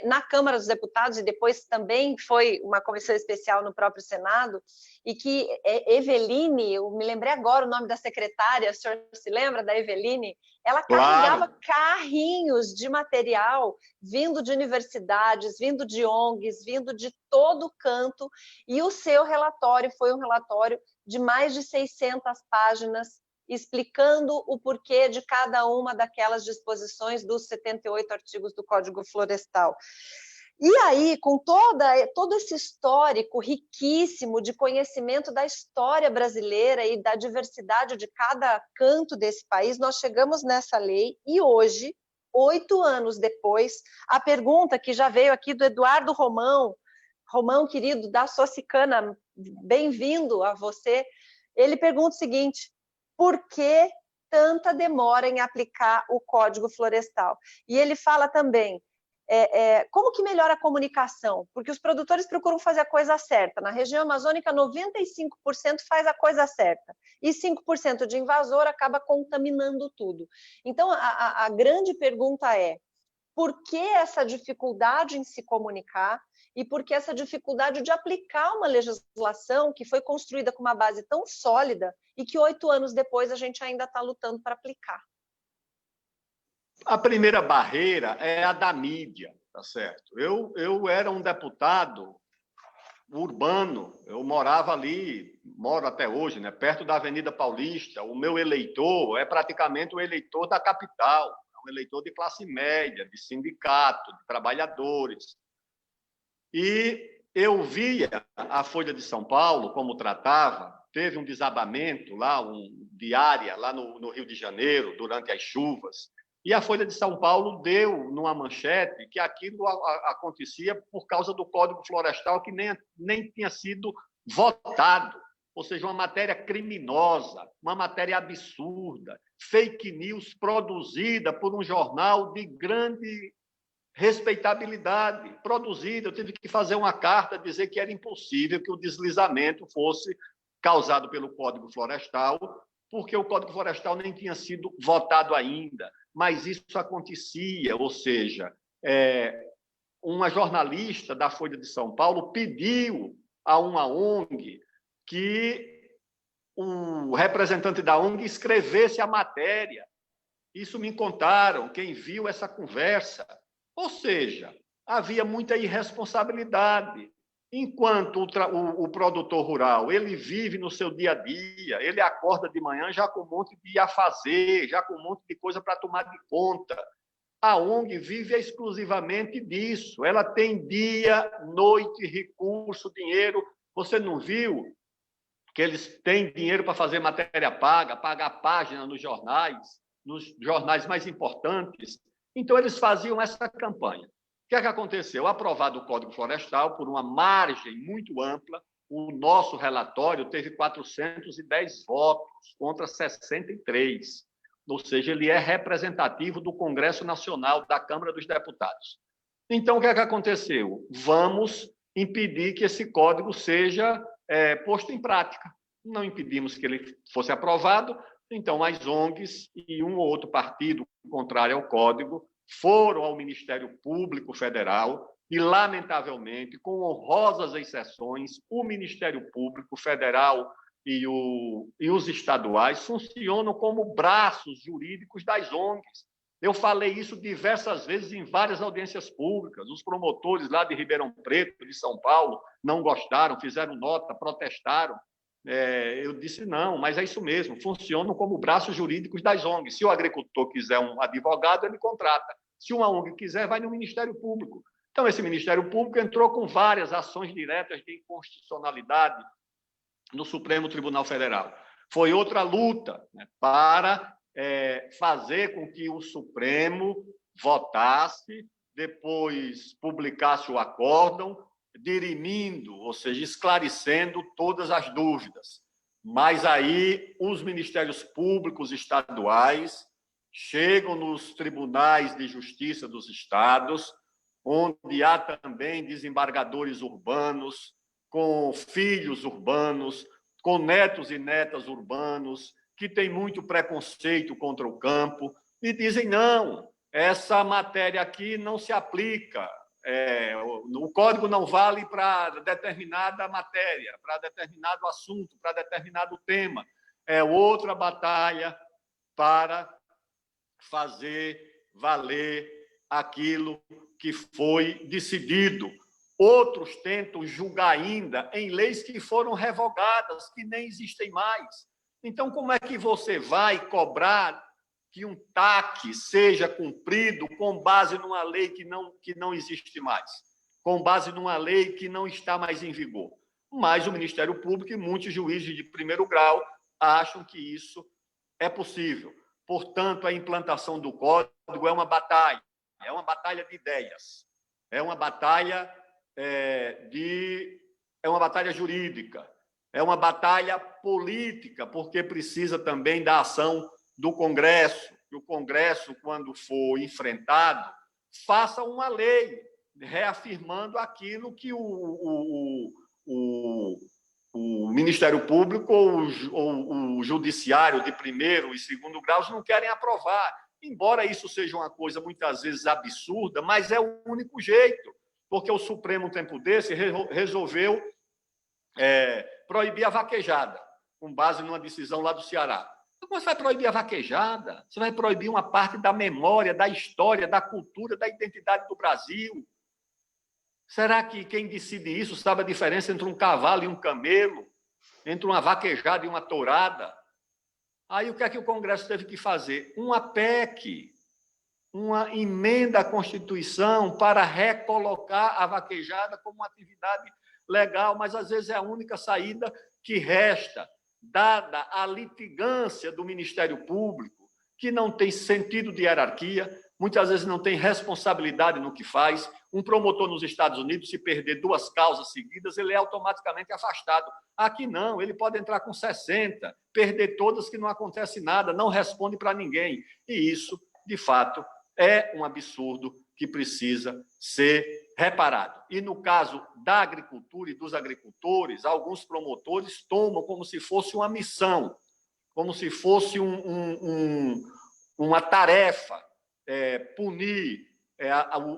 [SPEAKER 1] na Câmara dos Deputados, e depois também foi uma comissão especial no próprio Senado, e que Eveline, eu me lembrei agora o nome da secretária, o senhor se lembra da Eveline? Ela carregava carrinhos de material vindo de universidades, vindo de ONGs, vindo de todo canto, e o seu relatório foi um relatório de mais de 600 páginas, explicando o porquê de cada uma daquelas disposições dos 78 artigos do Código Florestal. E aí, com todo esse histórico riquíssimo de conhecimento da história brasileira e da diversidade de cada canto desse país, nós chegamos nessa lei e hoje, 8 anos depois, a pergunta que já veio aqui do Eduardo Romão, querido, da Socicana, bem-vindo a você, ele pergunta o seguinte: por que tanta demora em aplicar o Código Florestal? E ele fala também, como que melhora a comunicação? Porque os produtores procuram fazer a coisa certa. Na região amazônica, 95% faz a coisa certa. E 5% de invasor acaba contaminando tudo. Então, a grande pergunta é, por que essa dificuldade em se comunicar e por que essa dificuldade de aplicar uma legislação que foi construída com uma base tão sólida e que 8 anos depois a gente ainda está lutando para aplicar?
[SPEAKER 4] A primeira barreira é a da mídia, tá certo? Eu era um deputado urbano, eu morava ali, moro até hoje, né, perto da Avenida Paulista. O meu eleitor é praticamente o eleitor da capital, um eleitor de classe média, de sindicato, de trabalhadores. E eu via a Folha de São Paulo como tratava. Teve um desabamento lá, de área lá no Rio de Janeiro, durante as chuvas, e a Folha de São Paulo deu numa manchete que aquilo acontecia por causa do Código Florestal, que nem tinha sido votado. Ou seja, uma matéria criminosa, uma matéria absurda, fake news produzida por um jornal de grande respeitabilidade produzida. Eu tive que fazer uma carta dizer que era impossível que o deslizamento fosse causado pelo Código Florestal, porque o Código Florestal nem tinha sido votado ainda, mas isso acontecia, ou seja, uma jornalista da Folha de São Paulo pediu a uma ONG que o representante da ONG escrevesse a matéria. Isso me contaram, quem viu essa conversa. Ou seja, havia muita irresponsabilidade. Enquanto o produtor rural, ele vive no seu dia a dia, ele acorda de manhã já com um monte de afazer, já com um monte de coisa para tomar de conta. A ONG vive exclusivamente disso. Ela tem dia, noite, recurso, dinheiro. Você não viu que eles têm dinheiro para fazer matéria paga, pagar página nos jornais mais importantes? Então, eles faziam essa campanha. O que é que aconteceu? Aprovado o Código Florestal por uma margem muito ampla, o nosso relatório teve 410 votos contra 63. Ou seja, ele é representativo do Congresso Nacional, da Câmara dos Deputados. Então, o que é que aconteceu? Vamos impedir que esse código seja posto em prática. Não impedimos que ele fosse aprovado, então as ONGs e um ou outro partido contrário ao código foram ao Ministério Público Federal e, lamentavelmente, com honrosas exceções, o Ministério Público Federal e os estaduais funcionam como braços jurídicos das ONGs. Eu falei isso diversas vezes em várias audiências públicas. Os promotores lá de Ribeirão Preto, de São Paulo, não gostaram, fizeram nota, protestaram. Eu disse, não, mas é isso mesmo, funcionam como braços jurídicos das ONGs. Se o agricultor quiser um advogado, ele contrata. Se uma ONG quiser, vai no Ministério Público. Então, esse Ministério Público entrou com várias ações diretas de inconstitucionalidade no Supremo Tribunal Federal. Foi outra luta, né, para fazer com que o Supremo votasse, depois publicasse o acórdão, dirimindo, ou seja, esclarecendo todas as dúvidas. Mas aí os ministérios públicos estaduais chegam nos tribunais de justiça dos estados, onde há também desembargadores urbanos, com filhos urbanos, com netos e netas urbanos, que têm muito preconceito contra o campo, e dizem, não, essa matéria aqui não se aplica, o código não vale para determinada matéria, para determinado assunto, para determinado tema. É outra batalha para fazer valer aquilo que foi decidido. Outros tentam julgar ainda em leis que foram revogadas, que nem existem mais. Então, como é que você vai cobrar que um TAC seja cumprido com base numa lei que não existe mais, com base numa lei que não está mais em vigor? Mas o Ministério Público e muitos juízes de primeiro grau acham que isso é possível. Portanto, a implantação do código é uma batalha de ideias, é uma batalha jurídica, é uma batalha política, porque precisa também da ação do Congresso, que o Congresso, quando for enfrentado, faça uma lei reafirmando aquilo que o Ministério Público ou o Judiciário de primeiro e segundo graus não querem aprovar. Embora isso seja uma coisa muitas vezes absurda, mas é o único jeito, porque o Supremo, um tempo desse, resolveu proibir a vaquejada, com base numa decisão lá do Ceará. Como você vai proibir a vaquejada? Você vai proibir uma parte da memória, da história, da cultura, da identidade do Brasil. Será que quem decide isso sabe a diferença entre um cavalo e um camelo? Entre uma vaquejada e uma tourada? Aí o que é que o Congresso teve que fazer? Uma PEC, uma emenda à Constituição para recolocar a vaquejada como uma atividade legal, mas às vezes é a única saída que resta, dada a litigância do Ministério Público, que não tem sentido de hierarquia, muitas vezes não tem responsabilidade no que faz. Um promotor nos Estados Unidos, se perder 2 causas seguidas, ele é automaticamente afastado. Aqui não, ele pode entrar com 60, perder todas que não acontece nada, não responde para ninguém. E isso, de fato, é um absurdo que precisa ser reparado. E no caso da agricultura e dos agricultores, alguns promotores tomam como se fosse uma missão, como se fosse uma tarefa, punir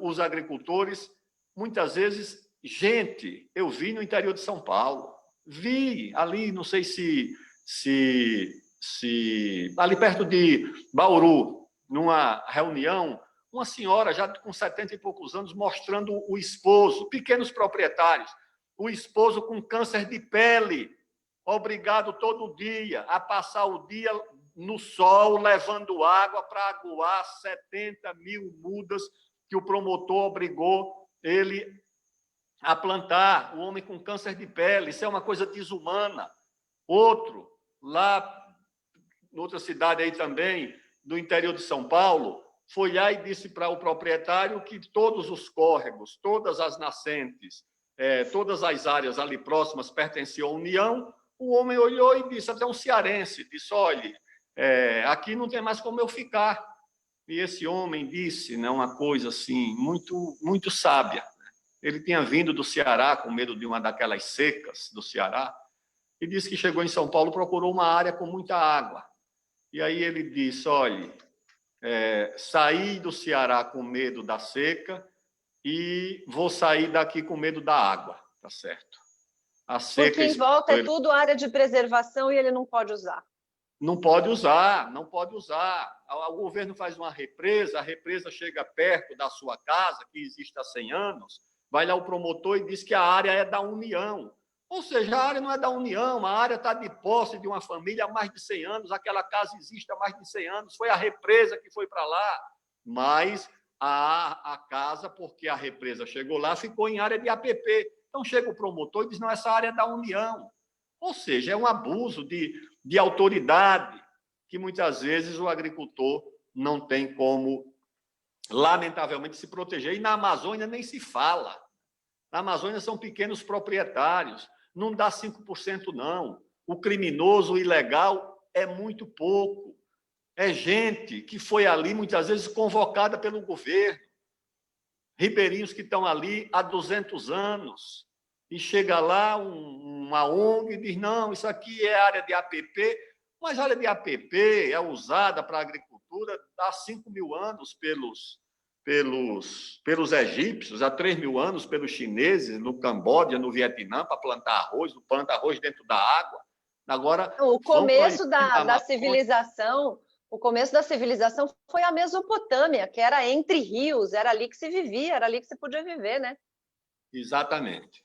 [SPEAKER 4] os agricultores. Muitas vezes, gente, eu vi no interior de São Paulo, vi ali, não sei se ali perto de Bauru, numa reunião, uma senhora já com 70 e poucos anos mostrando o esposo, pequenos proprietários, o esposo com câncer de pele, obrigado todo dia a passar o dia no sol, levando água para aguar 70 mil mudas que o promotor obrigou ele a plantar. O homem com câncer de pele, isso é uma coisa desumana. Outro, lá em outra cidade aí também, do interior de São Paulo, foi lá e disse para o proprietário que todos os córregos, todas as nascentes, todas as áreas ali próximas pertenciam à União. O homem olhou e disse, até um cearense, disse, olha, aqui não tem mais como eu ficar. E esse homem disse, né, uma coisa assim, muito, muito sábia. Ele tinha vindo do Ceará com medo de uma daquelas secas do Ceará e disse que chegou em São Paulo, procurou uma área com muita água. E aí ele disse, olha, saí do Ceará com medo da seca e vou sair daqui com medo da água, tá certo? A seca,
[SPEAKER 1] porque em volta é tudo área de preservação e ele não pode usar.
[SPEAKER 4] Não pode usar, não pode usar. O governo faz uma represa, a represa chega perto da sua casa, que existe há 100 anos, vai lá o promotor e diz que a área é da União. Ou seja, a área não é da União, a área está de posse de uma família há mais de 100 anos, aquela casa existe há mais de 100 anos, foi a represa que foi para lá, mas a casa, porque a represa chegou lá, ficou em área de APP. Então chega o promotor e diz, não, essa área é da União. Ou seja, é um abuso de autoridade que muitas vezes o agricultor não tem como, lamentavelmente, se proteger. E na Amazônia nem se fala. Na Amazônia são pequenos proprietários, não dá 5% não. O criminoso, o ilegal, é muito pouco. É gente que foi ali, muitas vezes, convocada pelo governo. Ribeirinhos que estão ali há 200 anos. E chega lá uma ONG e diz, não, isso aqui é área de APP, mas a área de APP é usada para a agricultura há 5.000 anos pelos egípcios, há 3.000 anos pelos chineses, no Camboja, no Vietnã, para plantar arroz, planta arroz dentro da água. Agora,
[SPEAKER 1] o começo da civilização, o começo da civilização foi a Mesopotâmia, que era entre rios, era ali que se vivia, era ali que se podia viver, né?
[SPEAKER 4] Exatamente.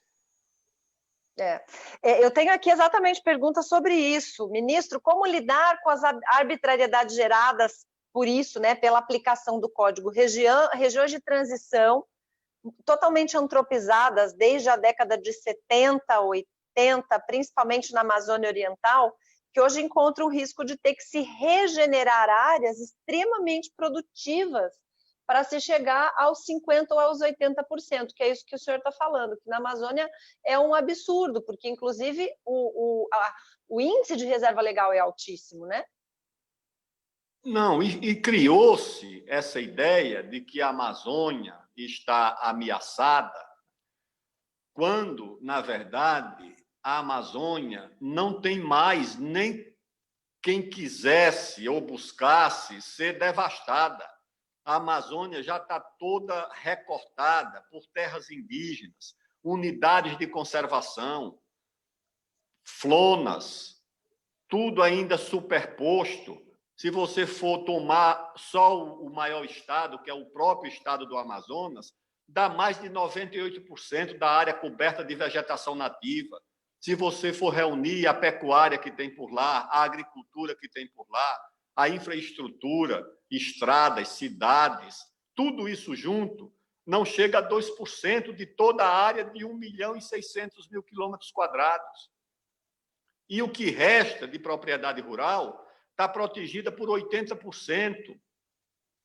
[SPEAKER 1] Eu tenho aqui exatamente perguntas sobre isso. Ministro, como lidar com as arbitrariedades geradas por isso, né, pela aplicação do código? Regiões de transição totalmente antropizadas desde a década de 70, 80, principalmente na Amazônia Oriental, que hoje encontram o risco de ter que se regenerar áreas extremamente produtivas para se chegar aos 50% ou aos 80%, que é isso que o senhor está falando, que na Amazônia é um absurdo, porque, inclusive, o índice de reserva legal é altíssimo, né?
[SPEAKER 4] Não, e criou-se essa ideia de que a Amazônia está ameaçada, quando, na verdade, a Amazônia não tem mais nem quem quisesse ou buscasse ser devastada. A Amazônia já está toda recortada por terras indígenas, unidades de conservação, flonas, tudo ainda superposto. Se você for tomar só o maior estado, que é o próprio estado do Amazonas, dá mais de 98% da área coberta de vegetação nativa. Se você for reunir a pecuária que tem por lá, a agricultura que tem por lá, a infraestrutura, estradas, cidades, tudo isso junto, não chega a 2% de toda a área de 1.600.000 quilômetros quadrados. E o que resta de propriedade rural está protegida por 80%,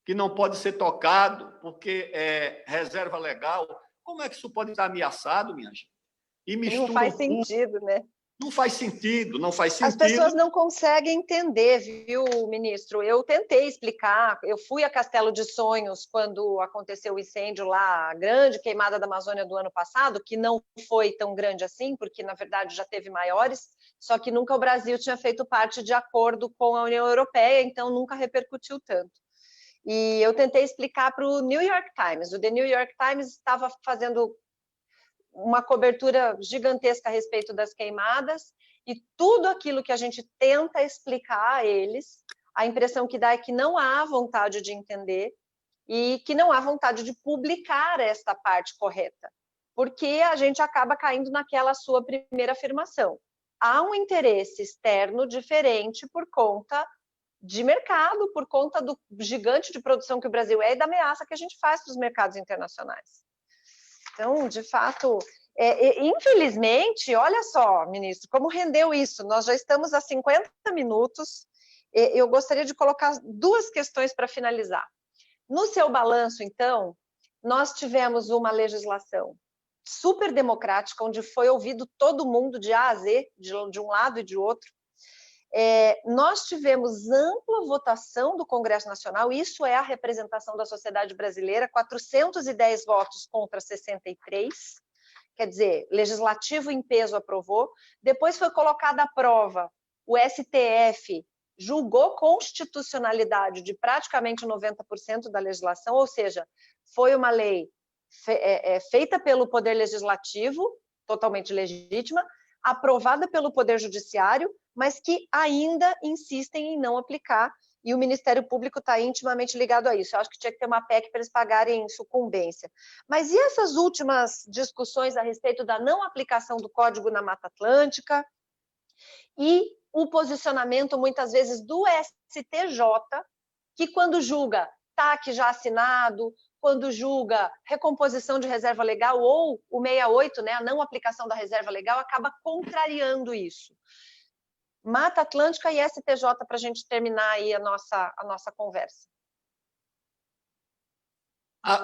[SPEAKER 4] que não pode ser tocado, porque é reserva legal. Como é que isso pode estar ameaçado, minha gente? E
[SPEAKER 1] não faz sentido, né?
[SPEAKER 4] Não faz sentido, não faz
[SPEAKER 1] As
[SPEAKER 4] sentido.
[SPEAKER 1] pessoas não conseguem entender, viu, ministro? Eu tentei explicar, eu fui a Castelo de Sonhos quando aconteceu o incêndio lá, a grande queimada da Amazônia do ano passado, que não foi tão grande assim, porque, na verdade, já teve maiores, só que nunca o Brasil tinha feito parte de acordo com a União Europeia, então nunca repercutiu tanto. E eu tentei explicar para o New York Times. O The New York Times estava fazendo uma cobertura gigantesca a respeito das queimadas, e tudo aquilo que a gente tenta explicar a eles, a impressão que dá é que não há vontade de entender e que não há vontade de publicar esta parte correta, porque a gente acaba caindo naquela sua primeira afirmação. Há um interesse externo diferente por conta de mercado, por conta do gigante de produção que o Brasil é e da ameaça que a gente faz para os mercados internacionais. Então, de fato, infelizmente, olha só, ministro, como rendeu isso? Nós já estamos a 50 minutos. Eu gostaria de colocar duas questões para finalizar. No seu balanço, então, nós tivemos uma legislação super democrática, onde foi ouvido todo mundo de A a Z, de um lado e de outro. Nós tivemos ampla votação do Congresso Nacional, isso é a representação da sociedade brasileira, 410 votos contra 63, quer dizer, legislativo em peso aprovou, depois foi colocada à prova, o STF julgou constitucionalidade de praticamente 90% da legislação, ou seja, foi uma lei feita pelo Poder Legislativo, totalmente legítima, aprovada pelo Poder Judiciário, mas que ainda insistem em não aplicar, e o Ministério Público está intimamente ligado a isso. Eu acho que tinha que ter uma PEC para eles pagarem sucumbência. Mas e essas últimas discussões a respeito da não aplicação do Código na Mata Atlântica e o posicionamento, muitas vezes, do STJ, que quando julga TAC já assinado, quando julga recomposição de reserva legal ou o 68, né, a não aplicação da reserva legal, acaba contrariando isso. Mata Atlântica e STJ para a gente terminar aí a nossa conversa.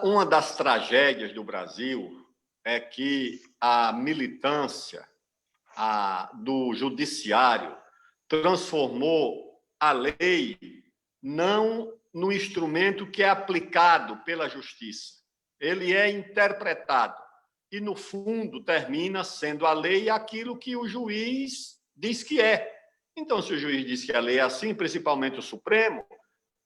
[SPEAKER 4] Uma das tragédias do Brasil é que a militância do judiciário transformou a lei não no instrumento que é aplicado pela justiça. Ele é interpretado e, no fundo, termina sendo a lei aquilo que o juiz diz que é. Então, se o juiz diz que a lei é assim, principalmente o Supremo,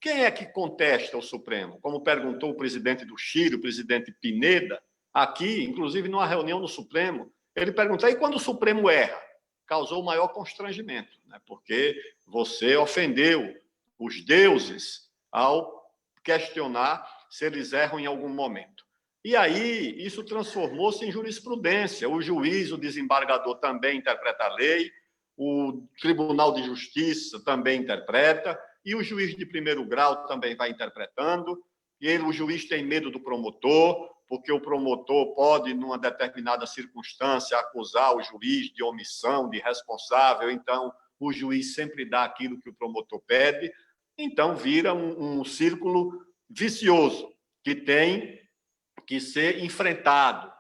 [SPEAKER 4] quem é que contesta o Supremo? Como perguntou o presidente do Chile, o presidente Pineda, aqui, inclusive numa reunião no Supremo, ele perguntou, e quando o Supremo erra? Causou o maior constrangimento, né? Porque você ofendeu os deuses ao questionar se eles erram em algum momento. E aí, isso transformou-se em jurisprudência. O juiz, o desembargador também interpreta a lei, o Tribunal de Justiça também interpreta, e o juiz de primeiro grau também vai interpretando, e o juiz tem medo do promotor, porque o promotor pode, numa determinada circunstância, acusar o juiz de omissão, de irresponsável, então o juiz sempre dá aquilo que o promotor pede, então vira um círculo vicioso, que tem que ser enfrentado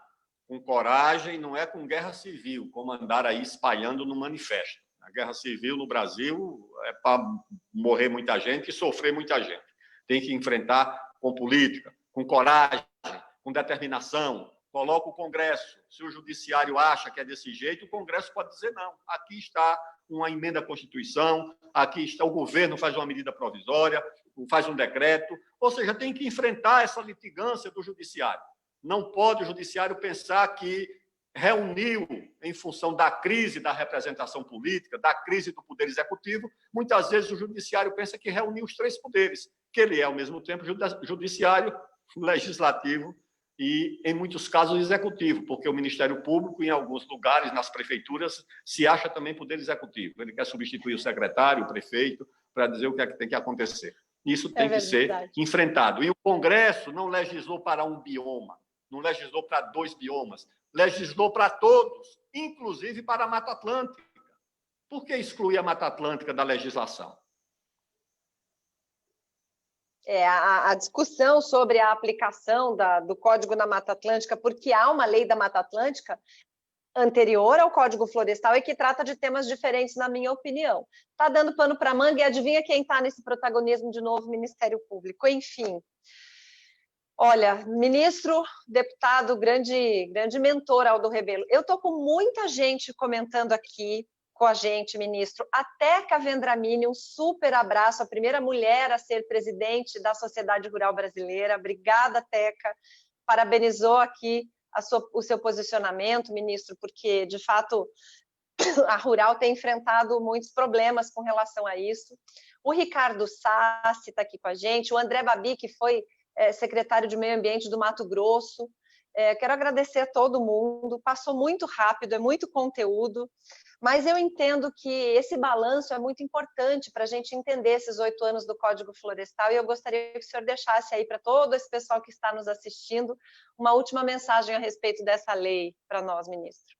[SPEAKER 4] com coragem, não é com guerra civil, como andar aí espalhando no manifesto. A guerra civil no Brasil é para morrer muita gente e sofrer muita gente. Tem que enfrentar com política, com coragem, com determinação. Coloca o Congresso. Se o Judiciário acha que é desse jeito, o Congresso pode dizer não. Aqui está uma emenda à Constituição, aqui está o governo faz uma medida provisória, faz um decreto. Ou seja, tem que enfrentar essa litigância do Judiciário. Não pode o Judiciário pensar que reuniu, em função da crise da representação política, da crise do Poder Executivo, muitas vezes o Judiciário pensa que reuniu os três poderes, que ele é, ao mesmo tempo, Judiciário, Legislativo e, em muitos casos, Executivo, porque o Ministério Público, em alguns lugares, nas prefeituras, se acha também Poder Executivo. Ele quer substituir o secretário, o prefeito, para dizer o que é que tem que acontecer. Isso tem que ser enfrentado. E o Congresso não legislou para um bioma, não legislou para 2 biomas, legislou para todos, inclusive para a Mata Atlântica. Por que excluir a Mata Atlântica da legislação?
[SPEAKER 1] A discussão sobre a aplicação do Código na Mata Atlântica, porque há uma lei da Mata Atlântica, anterior ao Código Florestal e que trata de temas diferentes, na minha opinião. Está dando pano para manga e adivinha quem está nesse protagonismo de novo? Ministério Público. Enfim. Olha, ministro, deputado, grande mentor Aldo Rebelo. Eu estou com muita gente comentando aqui com a gente, ministro. A Teca Vendramini, um super abraço, a primeira mulher a ser presidente da Sociedade Rural Brasileira. Obrigada, Teca. Parabenizou aqui o seu posicionamento, ministro, porque, de fato, a Rural tem enfrentado muitos problemas com relação a isso. O Ricardo Sassi está aqui com a gente, o André Babi, que foi secretário de Meio Ambiente do Mato Grosso. Quero agradecer a todo mundo, passou muito rápido, é muito conteúdo, mas eu entendo que esse balanço é muito importante para a gente entender esses 8 anos do Código Florestal, e eu gostaria que o senhor deixasse aí para todo esse pessoal que está nos assistindo uma última mensagem a respeito dessa lei para nós, ministro.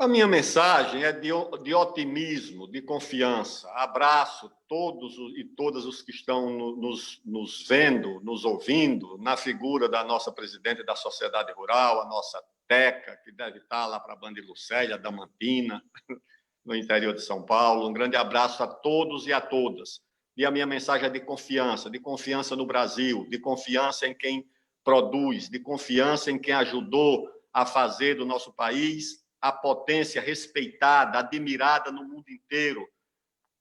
[SPEAKER 4] A minha mensagem é de otimismo, de confiança. Abraço todos e todas os que estão nos vendo, nos ouvindo, na figura da nossa presidente da Sociedade Rural, a nossa Teca, que deve estar lá para a Banda de Lucélia, Damantina, no interior de São Paulo. Um grande abraço a todos e a todas. E a minha mensagem é de confiança no Brasil, de confiança em quem produz, de confiança em quem ajudou a fazer do nosso país a potência respeitada, admirada no mundo inteiro,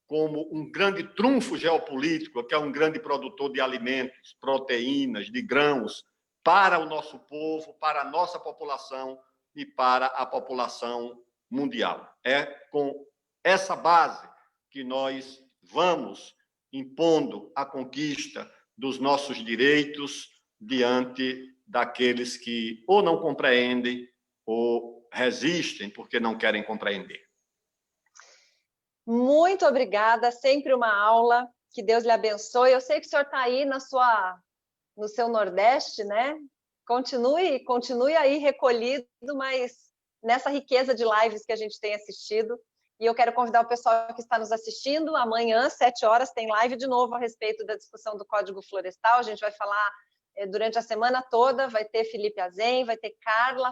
[SPEAKER 4] como um grande trunfo geopolítico, que é um grande produtor de alimentos, proteínas, de grãos, para o nosso povo, para a nossa população e para a população mundial. É com essa base que nós vamos impondo a conquista dos nossos direitos diante daqueles que ou não compreendem ou resistem porque não querem compreender.
[SPEAKER 1] Muito obrigada, sempre uma aula, que Deus lhe abençoe. Eu sei que o senhor está aí no seu Nordeste, né? Continue aí recolhido, mas nessa riqueza de lives que a gente tem assistido. E eu quero convidar o pessoal que está nos assistindo, amanhã, 7 horas, tem live de novo a respeito da discussão do Código Florestal. A gente vai falar durante a semana toda, vai ter Felipe Azen, vai ter Carla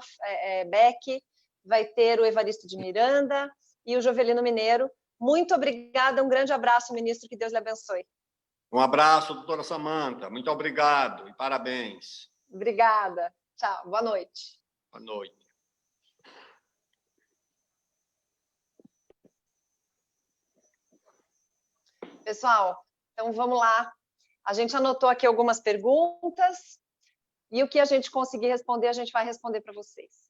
[SPEAKER 1] Beck, vai ter o Evaristo de Miranda e o Jovelino Mineiro. Muito obrigada, um grande abraço, ministro, que Deus lhe abençoe.
[SPEAKER 4] Um abraço, doutora Samanta, muito obrigado e parabéns.
[SPEAKER 1] Obrigada, tchau, boa noite.
[SPEAKER 4] Boa noite.
[SPEAKER 1] Pessoal, então vamos lá. A gente anotou aqui algumas perguntas e o que a gente conseguir responder, a gente vai responder para vocês.